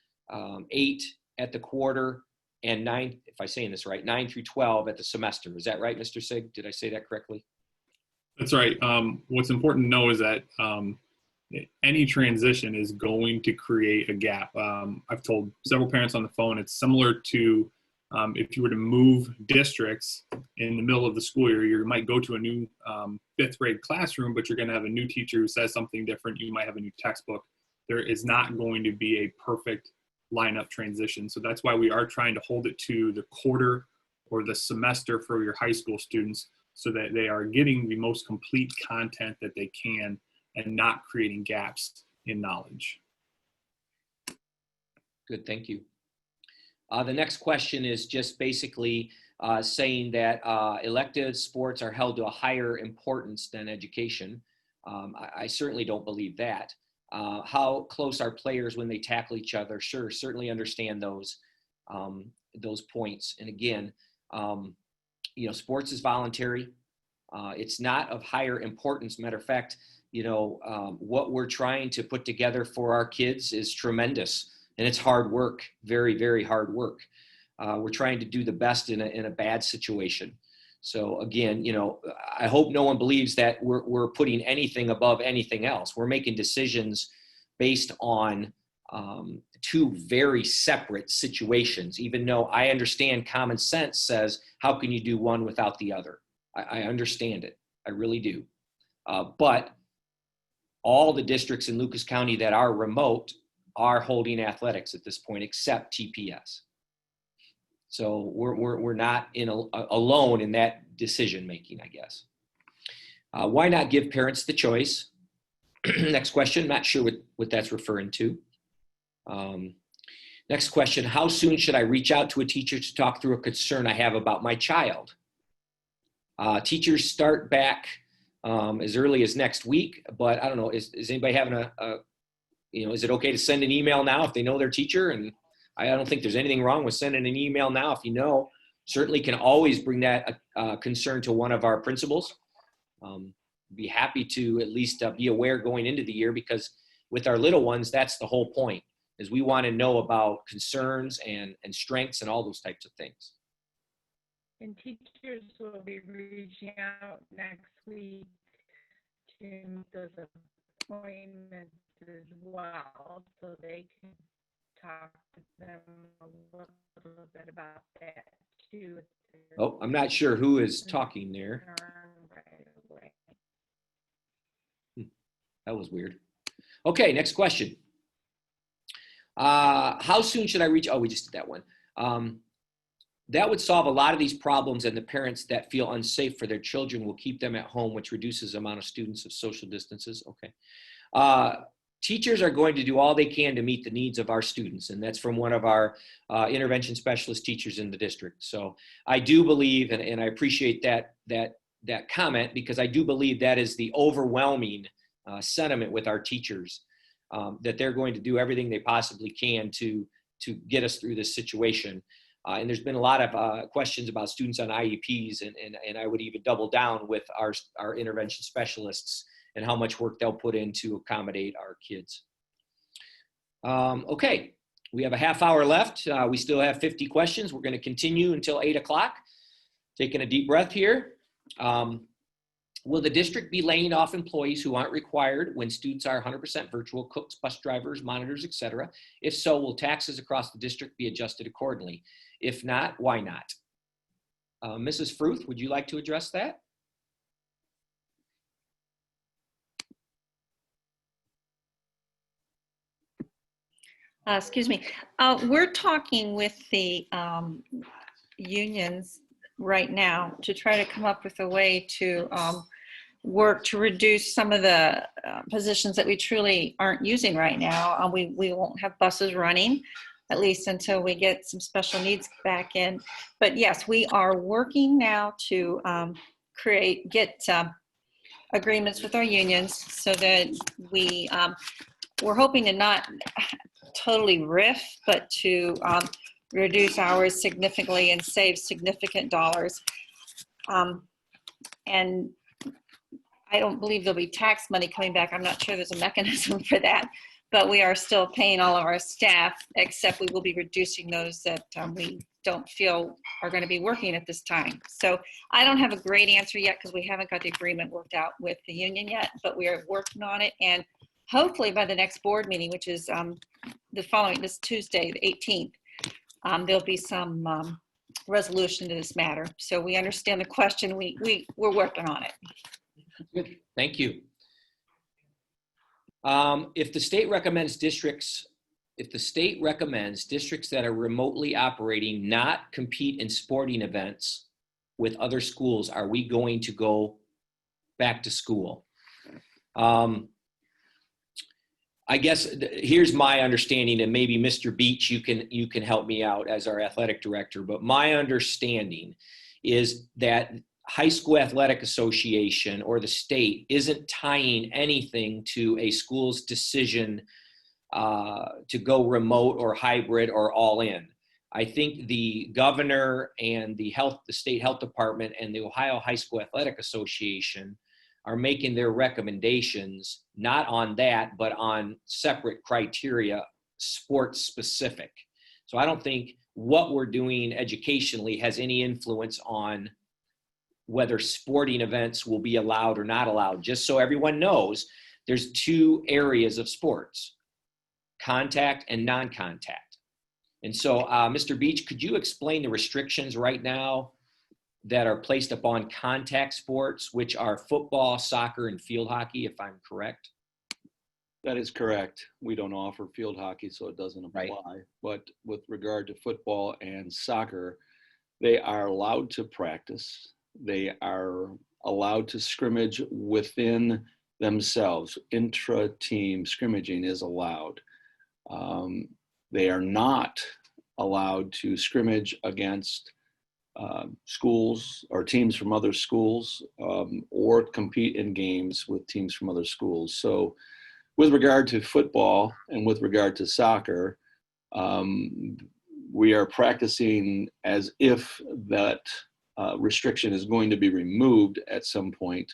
8 at the quarter, and 9, if I'm saying this right, 9 through 12 at the semester. Is that right, Mr. Sig? Did I say that correctly? That's right. What's important to know is that any transition is going to create a gap. I've told several parents on the phone, it's similar to if you were to move districts in the middle of the school year. You might go to a new 5th grade classroom, but you're going to have a new teacher who says something different. You might have a new textbook. There is not going to be a perfect lineup transition. So that's why we are trying to hold it to the quarter or the semester for your high school students, so that they are getting the most complete content that they can and not creating gaps in knowledge. Good, thank you. The next question is just basically saying that elective sports are held to a higher importance than education. I certainly don't believe that. How close are players when they tackle each other? Sure, certainly understand those points. And again, you know, sports is voluntary. It's not of higher importance. Matter of fact, you know, what we're trying to put together for our kids is tremendous, and it's hard work, very, very hard work. We're trying to do the best in a bad situation. So again, you know, I hope no one believes that we're putting anything above anything else. We're making decisions based on 2 very separate situations, even though I understand common sense says, how can you do one without the other? I understand it. I really do. But all the districts in Lucas County that are remote are holding athletics at this point, except TPS. So we're not alone in that decision making, I guess. Why not give parents the choice? Next question, not sure what that's referring to. Next question, how soon should I reach out to a teacher to talk through a concern I have about my child? Teachers start back as early as next week, but I don't know, is anybody having you know, is it okay to send an email now if they know their teacher? And I don't think there's anything wrong with sending an email now. If you know, certainly can always bring that concern to one of our principals. Be happy to at least be aware going into the year, because with our little ones, that's the whole point, is we want to know about concerns and strengths and all those types of things. And teachers will be reaching out next week to make those appointments as well, so they can talk to them a little bit about that too. Oh, I'm not sure who is talking there. That was weird. Okay, next question. How soon should I reach? Oh, we just did that one. That would solve a lot of these problems, and the parents that feel unsafe for their children will keep them at home, which reduces the amount of students of social distances. Okay. Teachers are going to do all they can to meet the needs of our students, and that's from one of our intervention specialist teachers in the district. So I do believe, and I appreciate that comment, because I do believe that is the overwhelming sentiment with our teachers, that they're going to do everything they possibly can to get us through this situation. And there's been a lot of questions about students on IEPs, and I would even double down with our intervention specialists and how much work they'll put in to accommodate our kids. Okay, we have a half hour left. We still have 50 questions. We're going to continue until 8 o'clock. Taking a deep breath here. Will the district be laying off employees who aren't required when students are 100% virtual, cooks, bus drivers, monitors, etc.? If so, will taxes across the district be adjusted accordingly? If not, why not? Mrs. Fruth, would you like to address that? Excuse me. We're talking with the unions right now to try to come up with a way to work to reduce some of the positions that we truly aren't using right now. We won't have buses running, at least until we get some special needs back in. But yes, we are working now to get agreements with our unions so that we're hoping to not totally riff, but to reduce hours significantly and save significant dollars. And I don't believe there'll be tax money coming back. I'm not sure there's a mechanism for that, but we are still paying all of our staff, except we will be reducing those that don't feel are going to be working at this time. So I don't have a great answer yet because we haven't got the agreement worked out with the union yet, but we are working on it. And hopefully by the next board meeting, which is this Tuesday, the 18th, there'll be some resolution to this matter. So we understand the question. We're working on it. Good. Thank you. If the state recommends districts that are remotely operating not compete in sporting events with other schools, are we going to go back to school? I guess here's my understanding, and maybe Mr. Beach, you can help me out as our athletic director, but my understanding is that High School Athletic Association or the state isn't tying anything to a school's decision to go remote or hybrid or all in. I think the governor and the state health department and the Ohio High School Athletic Association are making their recommendations, not on that, but on separate criteria, sports specific. So I don't think what we're doing educationally has any influence on whether sporting events will be allowed or not allowed. Just so everyone knows, there's two areas of sports: contact and non-contact. And so, Mr. Beach, could you explain the restrictions right now that are placed upon contact sports, which are football, soccer, and field hockey, if I'm correct? That is correct. We don't offer field hockey, so it doesn't apply. Right. But with regard to football and soccer, they are allowed to practice. They are allowed to scrimmage within themselves. Intra-team scrimmaging is allowed. They are not allowed to scrimmage against schools or teams from other schools, or compete in games with teams from other schools. So with regard to football and with regard to soccer, we are practicing as if that restriction is going to be removed at some point,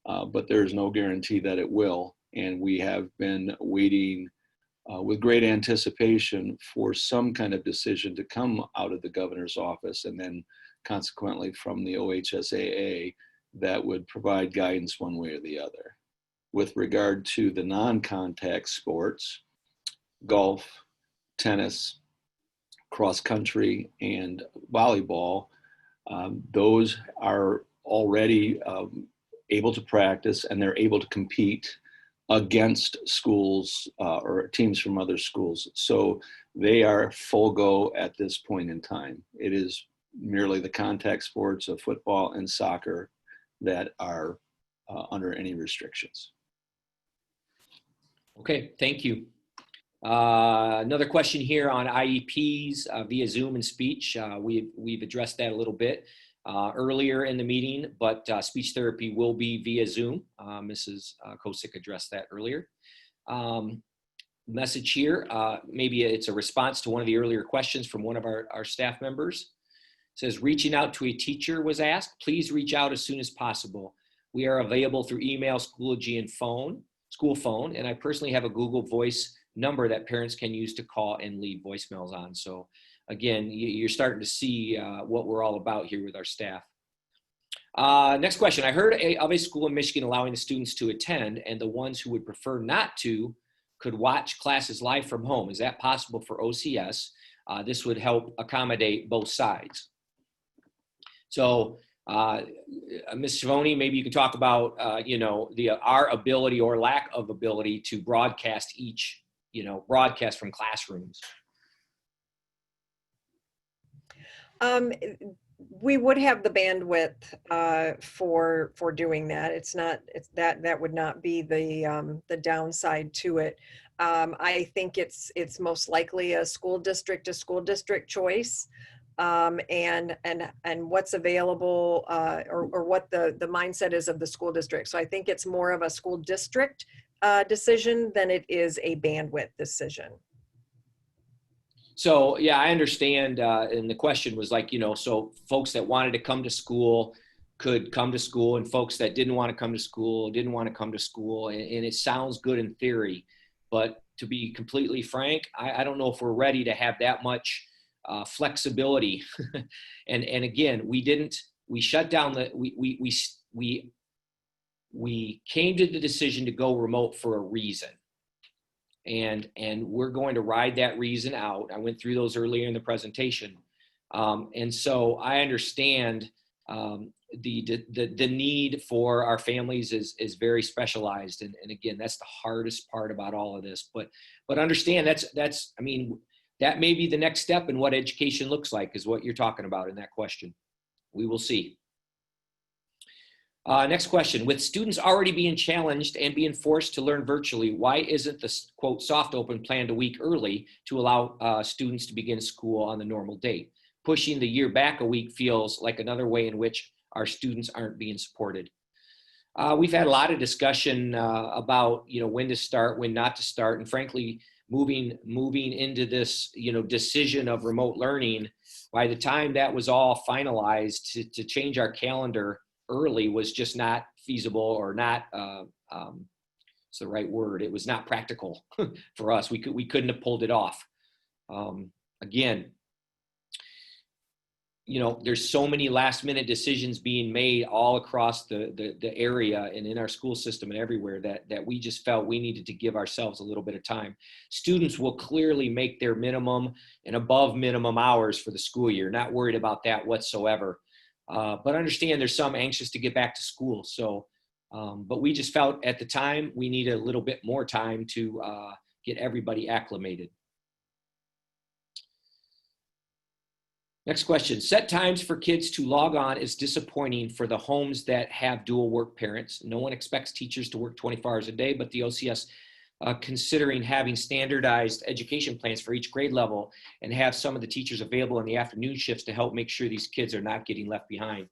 but there's no guarantee that it will. And we have been waiting with great anticipation for some kind of decision to come out of the governor's office, and then consequently from the OHSAA, that would provide guidance one way or the other. With regard to the non-contact sports, golf, tennis, cross country, and volleyball, those are already able to practice, and they're able to compete against schools or teams from other schools. So they are full go at this point in time. It is merely the contact sports of football and soccer that are under any restrictions. Okay, thank you. Another question here on IEPs via Zoom and speech. We've addressed that a little bit earlier in the meeting, but speech therapy will be via Zoom. Mrs. Kosick addressed that earlier. Message here, maybe it's a response to one of the earlier questions from one of our staff members. It says, reaching out to a teacher was asked. Please reach out as soon as possible. We are available through email, Schoology, and school phone, and I personally have a Google Voice number that parents can use to call and leave voicemails on. So again, you're starting to see what we're all about here with our staff. Next question. I heard of a school in Michigan allowing the students to attend, and the ones who would prefer not to could watch classes live from home. Is that possible for OCS? This would help accommodate both sides. So Ms. Schiavone, maybe you can talk about, our ability or lack of ability to broadcast broadcast from classrooms. We would have the bandwidth for doing that. That would not be the downside to it. I think it's most likely a school district choice, and what's available or what the mindset is of the school district. So I think it's more of a school district decision than it is a bandwidth decision. So yeah, I understand. And the question was like, so folks that wanted to come to school could come to school, and folks that didn't want to come to school didn't want to come to school. And it sounds good in theory, but to be completely frank, I don't know if we're ready to have that much flexibility. and again, we shut down we came to the decision to go remote for a reason. And we're going to ride that reason out. I went through those earlier in the presentation. And so I understand the need for our families is very specialized. And again, that's the hardest part about all of this. But understand I mean, that may be the next step in what education looks like, is what you're talking about in that question. We will see. Next question. With students already being challenged and being forced to learn virtually, why isn't the quote soft open planned a week early to allow students to begin school on the normal date? Pushing the year back a week feels like another way in which our students aren't being supported. We've had a lot of discussion about, when to start, when not to start, and frankly, moving into this, decision of remote learning. By the time that was all finalized, to change our calendar early was just not feasible, or not, it's the right word. It was not practical for us. We couldn't have pulled it off. Again, there's so many last minute decisions being made all across the area and in our school system and everywhere that we just felt we needed to give ourselves a little bit of time. Students will clearly make their minimum and above minimum hours for the school year. Not worried about that whatsoever. But understand there's some anxious to get back to school. So, but we just felt at the time we needed a little bit more time to get everybody acclimated. Next question. Set times for kids to log on is disappointing for the homes that have dual work parents. No one expects teachers to work 24 hours a day, but the OCS considering having standardized education plans for each grade level and have some of the teachers available in the afternoon shifts to help make sure these kids are not getting left behind.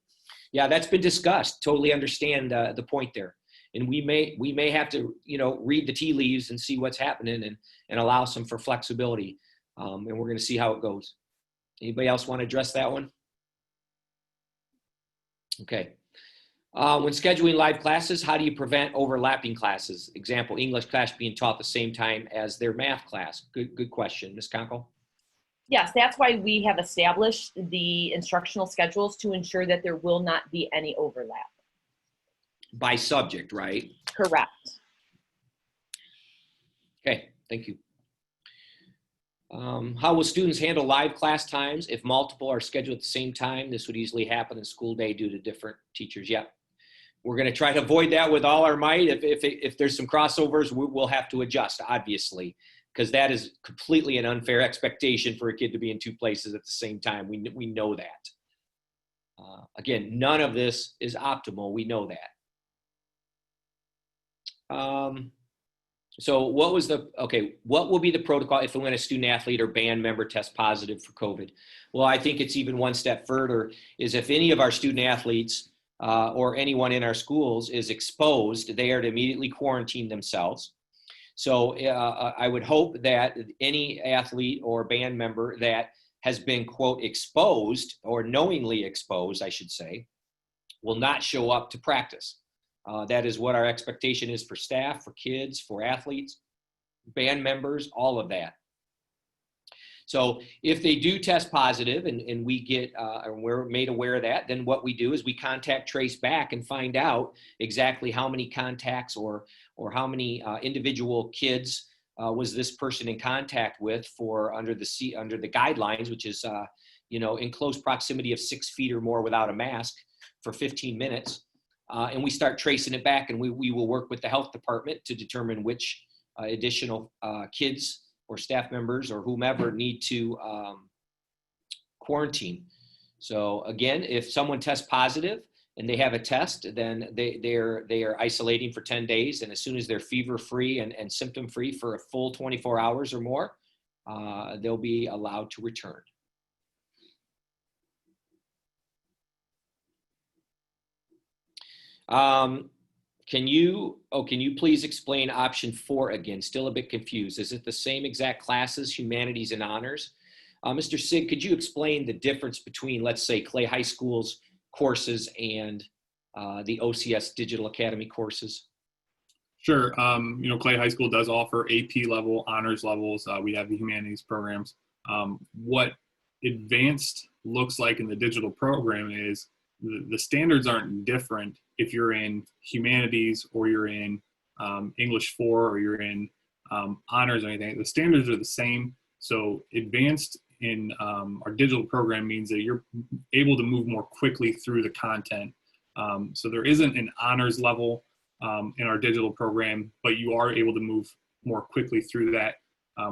Yeah, that's been discussed. Totally understand the point there. And we may have to, read the tea leaves and see what's happening and allow some for flexibility. And we're going to see how it goes. Anybody else want to address that one? Okay. When scheduling live classes, how do you prevent overlapping classes? Example, English class being taught the same time as their math class. Good question. Ms. Conkle? Yes, that's why we have established the instructional schedules to ensure that there will not be any overlap. By subject, right? Correct. Okay, thank you. How will students handle live class times if multiple are scheduled at the same time? This would easily happen in school day due to different teachers. Yep. We're going to try to avoid that with all our might. If there's some crossovers, we'll have to adjust, obviously, because that is completely an unfair expectation for a kid to be in two places at the same time. We know that. Again, none of this is optimal. We know that. So what will be the protocol if and when a student athlete or band member tests positive for COVID? Well, I think it's even one step further, is if any of our student athletes or anyone in our schools is exposed, they are to immediately quarantine themselves. So I would hope that any athlete or band member that has been, quote, exposed, or knowingly exposed, I should say, will not show up to practice. That is what our expectation is for staff, for kids, for athletes, band members, all of that. So if they do test positive and we get, and we're made aware of that, then what we do is we contact trace back and find out exactly how many contacts or how many individual kids was this person in contact with for under the guidelines, which is, in close proximity of 6 feet or more without a mask for 15 minutes. And we start tracing it back, and we will work with the health department to determine which additional kids or staff members or whomever need to quarantine. So again, if someone tests positive and they have a test, then they are isolating for 10 days. And as soon as they're fever-free and symptom-free for a full 24 hours or more, they'll be allowed to return. Can you please explain option 4 again? Still a bit confused. Is it the same exact classes, humanities and honors? Mr. Sig, could you explain the difference between, let's say, Clay High School's courses and the OCS Digital Academy courses? Sure. Clay High School does offer AP level, honors levels. We have the humanities programs. What advanced looks like in the digital program is the standards aren't different if you're in humanities or you're in English 4 or you're in honors or anything. The standards are the same. So advanced in our digital program means that you're able to move more quickly through the content. So there isn't an honors level in our digital program, but you are able to move more quickly through that.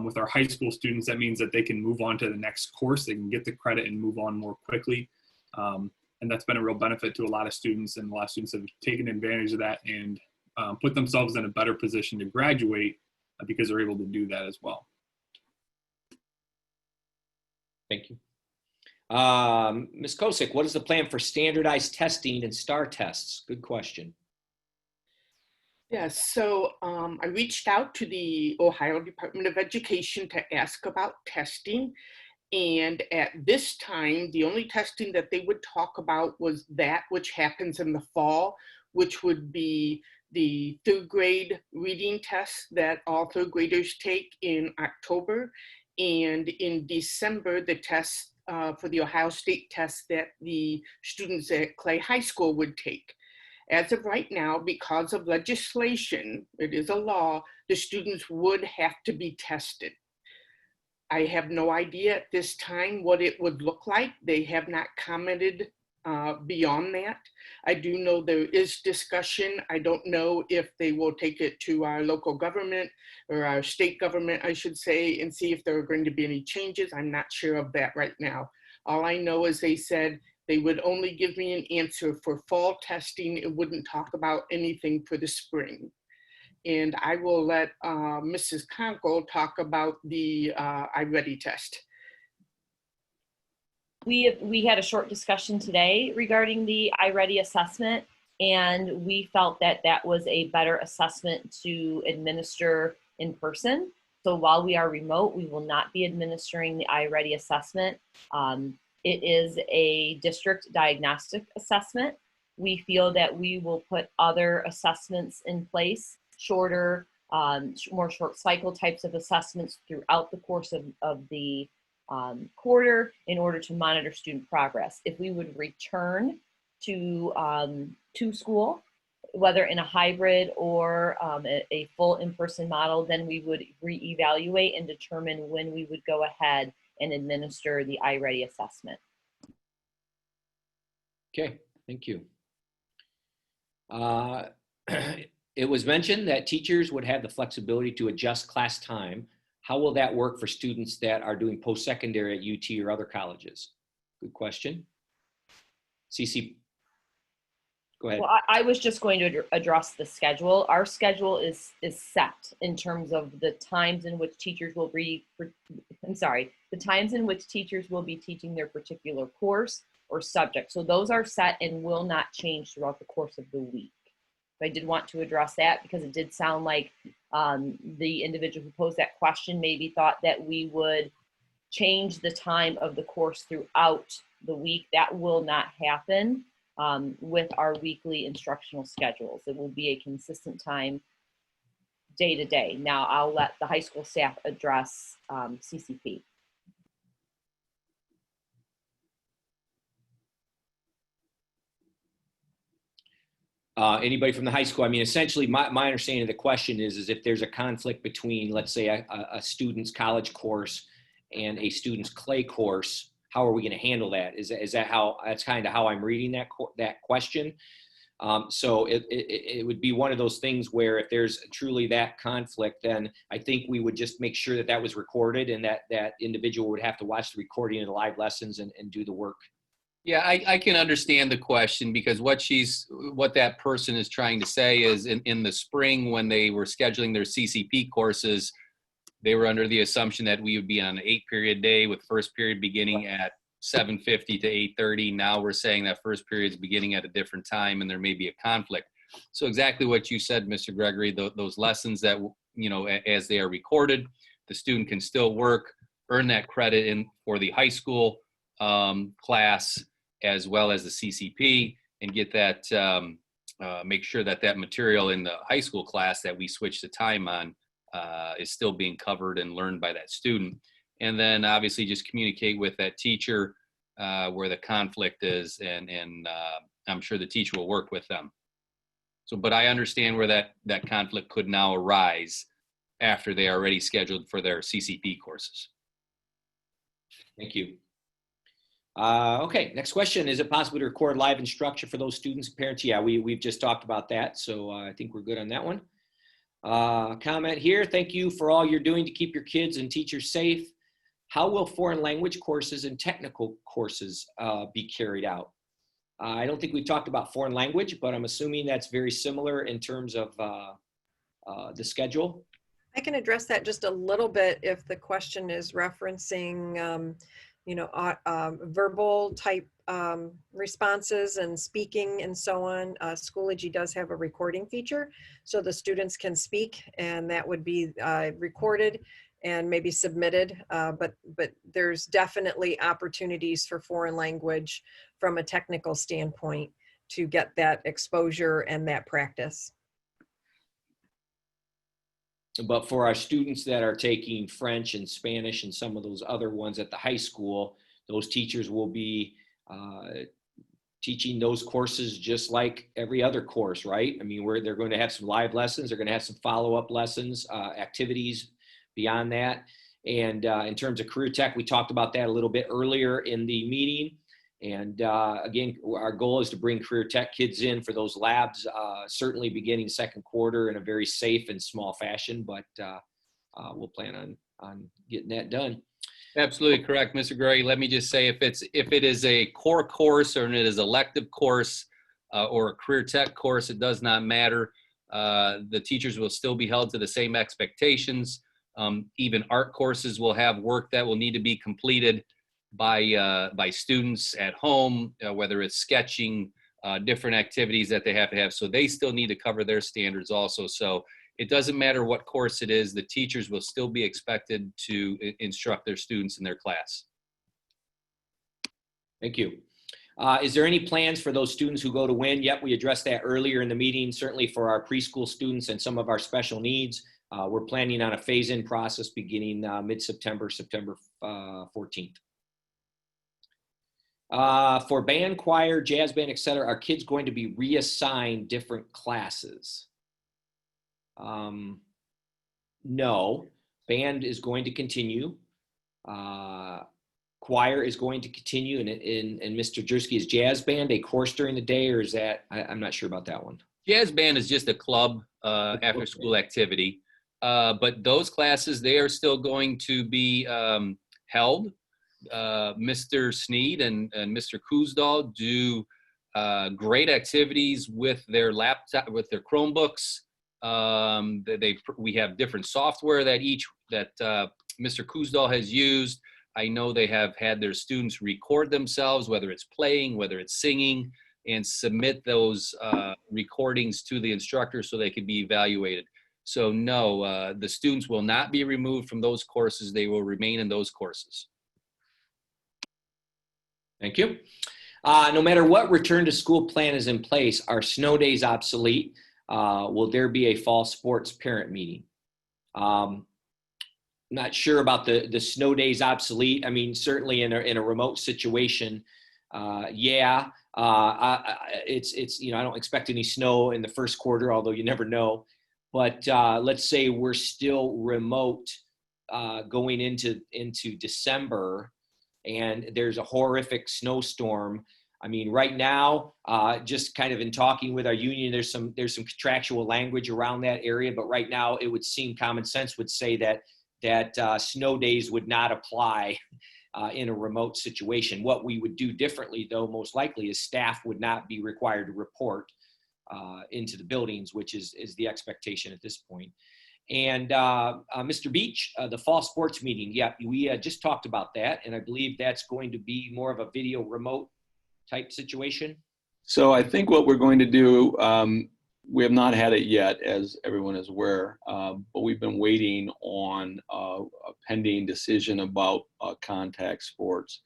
With our high school students, that means that they can move on to the next course. They can get the credit and move on more quickly. And that's been a real benefit to a lot of students, and a lot of students have taken advantage of that and put themselves in a better position to graduate because they're able to do that as well. Thank you. Ms. Kosick, what is the plan for standardized testing and STAR tests? Good question. Yes, so I reached out to the Ohio Department of Education to ask about testing. And at this time, the only testing that they would talk about was that which happens in the fall, which would be the third grade reading test that all third graders take in October. And in December, the test for the Ohio State test that the students at Clay High School would take. As of right now, because of legislation, it is a law, the students would have to be tested. I have no idea at this time what it would look like. They have not commented beyond that. I do know there is discussion. I don't know if they will take it to our local government or our state government, I should say, and see if there are going to be any changes. I'm not sure of that right now. All I know is they said they would only give me an answer for fall testing. It wouldn't talk about anything for the spring. And I will let Mrs. Conkle talk about the iReady test. We had a short discussion today regarding the iReady assessment, and we felt that that was a better assessment to administer in person. So while we are remote, we will not be administering the iReady assessment. It is a district diagnostic assessment. We feel that we will put other assessments in place, shorter, more short cycle types of assessments throughout the course of the quarter in order to monitor student progress. If we would return to school, whether in a hybrid or a full in-person model, then we would reevaluate and determine when we would go ahead and administer the iReady assessment. Okay, thank you. It was mentioned that teachers would have the flexibility to adjust class time. How will that work for students that are doing post-secondary at UT or other colleges? Good question. CC, go ahead. Well, I was just going to address the schedule. Our schedule is set in terms of the times in which teachers will be, the times in which teachers will be teaching their particular course or subject. So those are set and will not change throughout the course of the week. I did want to address that because it did sound like the individual who posed that question maybe thought that we would change the time of the course throughout the week. That will not happen with our weekly instructional schedules. It will be a consistent time day to day. Now I'll let the high school staff address CCP. Anybody from the high school? I mean, essentially, my understanding of the question is if there's a conflict between, let's say, a student's college course and a student's Clay course, how are we going to handle that? Is that how? That's kind of how I'm reading that question. So it would be one of those things where if there's truly that conflict, then I think we would just make sure that that was recorded and that individual would have to watch the recording of the live lessons and do the work. Yeah, I can understand the question because what that person is trying to say is in the spring when they were scheduling their CCP courses, they were under the assumption that we would be on an 8-period day with first period beginning at 7:50 to 8:30. Now we're saying that first period is beginning at a different time and there may be a conflict. So exactly what you said, Mr. Gregory, those lessons that, as they are recorded, the student can still work, earn that credit in for the high school class as well as the CCP and get that, make sure that that material in the high school class that we switch the time on is still being covered and learned by that student. and then obviously just communicate with that teacher where the conflict is, and I'm sure the teacher will work with them. So, but I understand where that conflict could now arise after they are already scheduled for their CCP courses. Thank you. Okay, next question. Is it possible to record live instruction for those students and parents? Yeah, we've just talked about that, so I think we're good on that one. Comment here. Thank you for all you're doing to keep your kids and teachers safe. How will foreign language courses and technical courses be carried out? I don't think we've talked about foreign language, but I'm assuming that's very similar in terms of the schedule. I can address that just a little bit if the question is referencing, verbal type responses and speaking and so on. Schoology does have a recording feature, so the students can speak, and that would be recorded and maybe submitted. But there's definitely opportunities for foreign language from a technical standpoint to get that exposure and that practice. But for our students that are taking French and Spanish and some of those other ones at the high school, those teachers will be teaching those courses just like every other course, right? I mean, they're going to have some live lessons, they're going to have some follow-up lessons, activities beyond that. And in terms of career tech, we talked about that a little bit earlier in the meeting. And again, our goal is to bring career tech kids in for those labs, certainly beginning second quarter in a very safe and small fashion, but we'll plan on getting that done. Absolutely correct, Mr. Gray. Let me just say, if it is a core course or it is an elective course or a career tech course, it does not matter. The teachers will still be held to the same expectations. Even art courses will have work that will need to be completed by students at home, whether it's sketching, different activities that they have to have. So they still need to cover their standards also. So it doesn't matter what course it is, the teachers will still be expected to instruct their students in their class. Thank you. Is there any plans for those students who go to WIN? Yep, we addressed that earlier in the meeting, certainly for our preschool students and some of our special needs. We're planning on a phase-in process beginning mid-September, September 14th. For band, choir, jazz band, etc., are kids going to be reassigned different classes? No. Band is going to continue. Choir is going to continue. And Mr. Jersky, is jazz band a course during the day, or is that, I'm not sure about that one. Jazz band is just a club after school activity. But those classes, they are still going to be held. Mr. Sneed and Mr. Kuzdal do great activities with their laptop, with their Chromebooks. We have different software that Mr. Kuzdal has used. I know they have had their students record themselves, whether it's playing, whether it's singing, and submit those recordings to the instructor so they can be evaluated. So no, the students will not be removed from those courses. They will remain in those courses. Thank you. No matter what return to school plan is in place, are snow days obsolete? Will there be a fall sports parent meeting? Not sure about the snow days obsolete. I mean, certainly in a remote situation, yeah. It's I don't expect any snow in the first quarter, although you never know. But let's say we're still remote going into December, and there's a horrific snowstorm. I mean, right now, just kind of in talking with our union, there's some contractual language around that area. But right now, it would seem common sense would say that snow days would not apply in a remote situation. What we would do differently, though, most likely, is staff would not be required to report into the buildings, which is the expectation at this point. And Mr. Beach, the fall sports meeting, yeah, we just talked about that, and I believe that's going to be more of a video remote type situation. So I think what we're going to do, we have not had it yet, as everyone is aware, but we've been waiting on a pending decision about contact sports.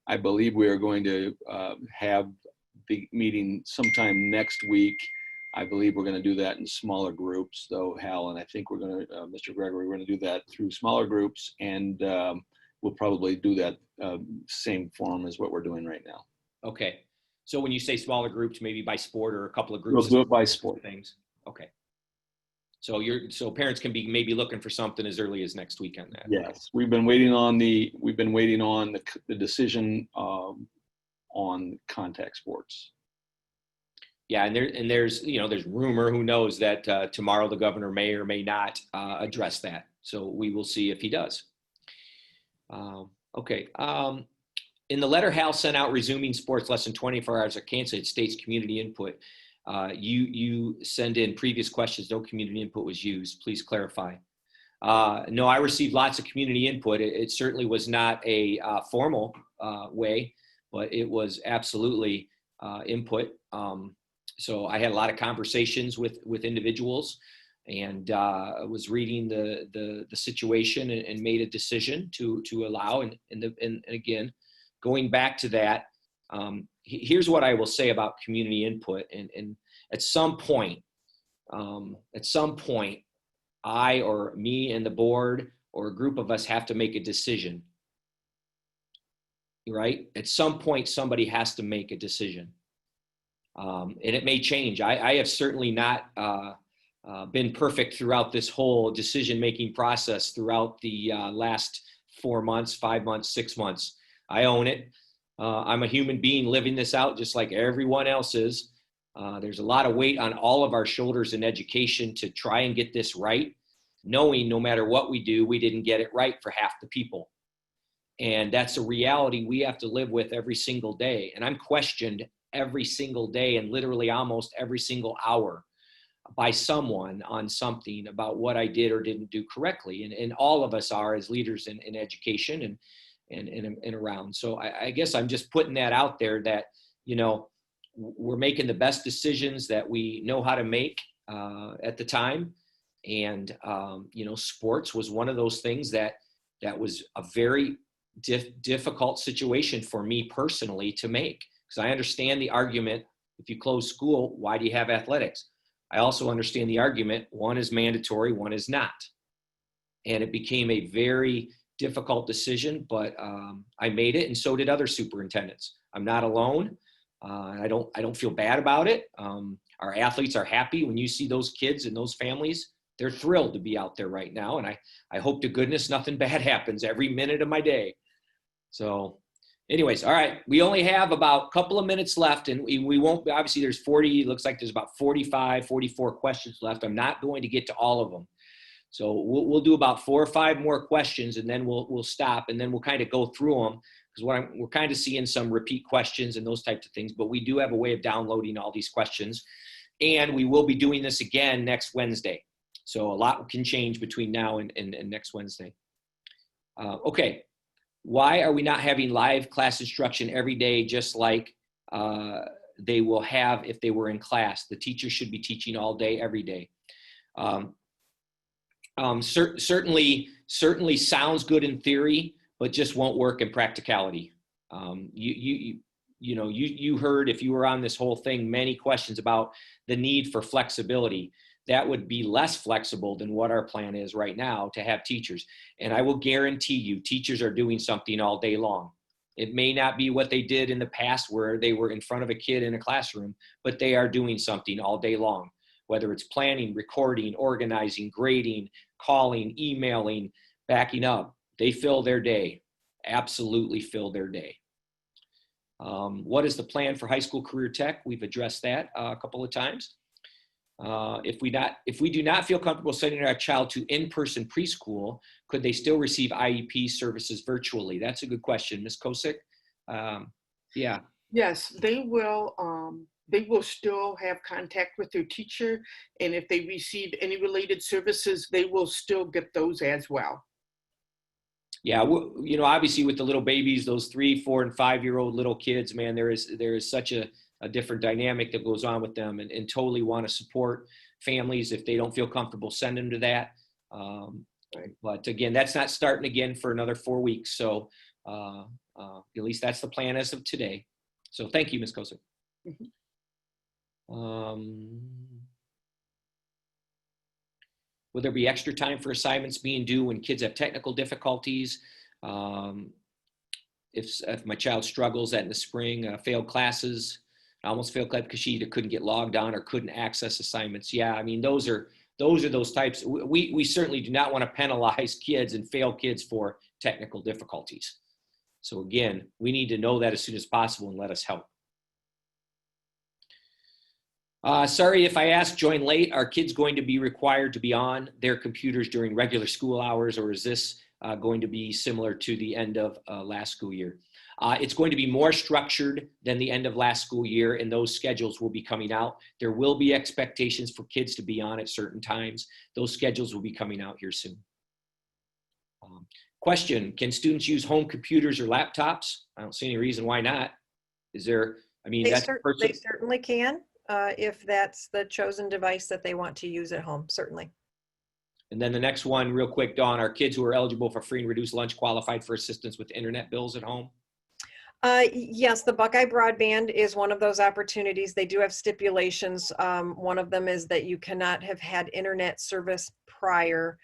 I believe we are going to have the meeting sometime next week. I believe we're going to do that in smaller groups, though, Hal, and I think we're going to, Mr. Gregory, we're going to do that through smaller groups and we'll probably do that same form as what we're doing right now. Okay. So when you say smaller groups, maybe by sport or a couple of We'll groups. do it by sport. Things. Okay. So parents can be maybe looking for something as early as next week on that. Yes, we've been waiting on the decision on contact sports. Yeah, and there's rumor, who knows, that tomorrow the governor may or may not address that. So we will see if he does. Okay. In the letter Hal sent out resuming sports less than 24 hours are canceled, it states community input. You send in previous questions, no community input was used. Please clarify. No, I received lots of community input. It certainly was not a formal way, but it was absolutely input. So I had a lot of conversations with individuals, and I was reading the situation and made a decision to allow. And again, going back to that, here's what I will say about community input. And at some point, I or me and the board or a group of us have to make a decision, right? At some point, somebody has to make a decision. And it may change. I have certainly not been perfect throughout this whole decision-making process throughout the last 4 months, 5 months, 6 months. I own it. I'm a human being living this out just like everyone else is. There's a lot of weight on all of our shoulders in education to try and get this right, knowing no matter what we do, we didn't get it right for half the people. And that's a reality we have to live with every single day. And I'm questioned every single day and literally almost every single hour by someone on something about what I did or didn't do correctly. And all of us are as leaders in education and around. So I guess I'm just putting that out there that, we're making the best decisions that we know how to make at the time. And, sports was one of those things that was a very difficult situation for me personally to make. Because I understand the argument, if you close school, why do you have athletics? I also understand the argument, one is mandatory, one is not. And it became a very difficult decision, but I made it, and so did other superintendents. I'm not alone. I don't feel bad about it. Our athletes are happy. When you see those kids and those families, they're thrilled to be out there right now. And I hope to goodness nothing bad happens every minute of my day. So anyways, all right, we only have about a couple of minutes left, and we won't, obviously there's 40, looks like there's about 45, 44 questions left. I'm not going to get to all of them. So we'll do about 4 or 5 more questions, and then we'll stop, and then we'll kind of go through them, because we're kind of seeing some repeat questions and those types of things, but we do have a way of downloading all these questions, and we will be doing this again next Wednesday. So a lot can change between now and next Wednesday. Okay. Why are we not having live class instruction every day, just like they will have if they were in class? The teacher should be teaching all day, every day. Certainly sounds good in theory, but just won't work in practicality. You heard, if you were on this whole thing, many questions about the need for flexibility. That would be less flexible than what our plan is right now to have teachers. And I will guarantee you, teachers are doing something all day long. It may not be what they did in the past where they were in front of a kid in a classroom, but they are doing something all day long, whether it's planning, recording, organizing, grading, calling, emailing, backing up. They fill their day, absolutely fill their day. What is the plan for high school career tech? We've addressed that a couple of times. If we do not feel comfortable sending our child to in-person preschool, could they still receive IEP services virtually? That's a good question, Ms. Kosick. Yeah. Yes, they will still have contact with their teacher, and if they receive any related services, they will still get those as well. Yeah, obviously with the little babies, those 3, 4, and 5-year-old little kids, man, there is such a different dynamic that goes on with them, and totally want to support families if they don't feel comfortable, send them to that. But again, that's not starting again for another 4 weeks. So at least that's the plan as of today. So thank you, Ms. Kosick. Will there be extra time for assignments being due when kids have technical difficulties? If my child struggles in the spring, failed classes, I almost failed class because she either couldn't get logged on or couldn't access assignments. Yeah, I mean, those are those types. We certainly do not want to penalize kids and fail kids for technical difficulties. So again, we need to know that as soon as possible and let us help. Sorry if I asked, join late. Are kids going to be required to be on their computers during regular school hours, or is this going to be similar to the end of last school year? It's going to be more structured than the end of last school year, and those schedules will be coming out. There will be expectations for kids to be on at certain times. Those schedules will be coming out here soon. Question, can students use home computers or laptops? I don't see any reason why not. Is there, I mean, They certainly can, if that's the chosen device that they want to use at home, certainly. And then the next one, real quick, Dawn, are kids who are eligible for free and reduced lunch qualified for assistance with internet bills at home? Yes, the Buckeye Broadband is one of those opportunities. They do have stipulations. One of them is that you cannot have had internet service prior.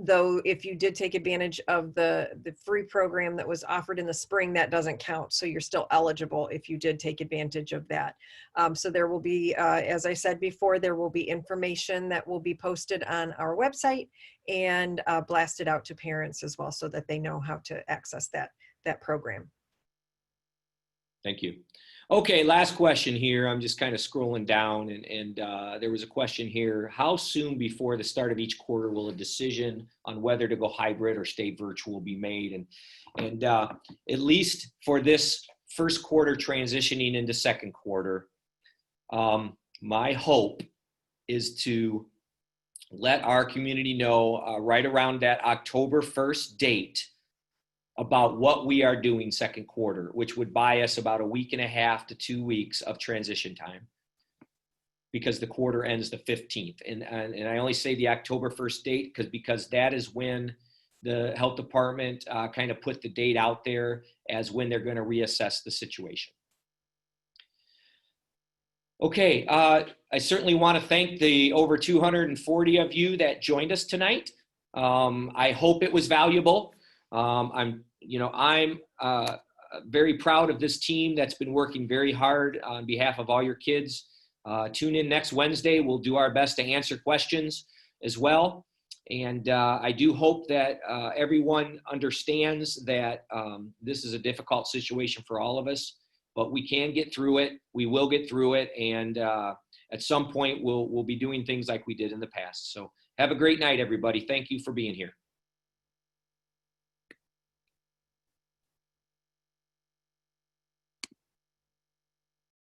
Though if you did take advantage of the free program that was offered in the spring, that doesn't count. So you're still eligible if you did take advantage of that. So there will be, as I said before, there will be information that will be posted on our website and blasted out to parents as well so that they know how to access that program. Thank you. Okay, last question here. I'm just kind of scrolling down and there was a question here. How soon before the start of each quarter will a decision on whether to go hybrid or stay virtual be made? And at least for this first quarter transitioning into second quarter, my hope is to let our community know right around that October 1st date about what we are doing second quarter, which would buy us about a week and a half to 2 weeks of transition time because the quarter ends the 15th. And I only say the October 1st date because that is when the health department kind of put the date out there as when they're going to reassess the situation. Okay, I certainly want to thank the over 240 of you that joined us tonight. I hope it was valuable. I'm very proud of this team that's been working very hard on behalf of all your kids. Tune in next Wednesday. We'll do our best to answer questions as well. And I do hope that everyone understands that this is a difficult situation for all of us, but we can get through it. We will get through it. And at some point, we'll be doing things like we did in the past. So have a great night, everybody. Thank you for being here.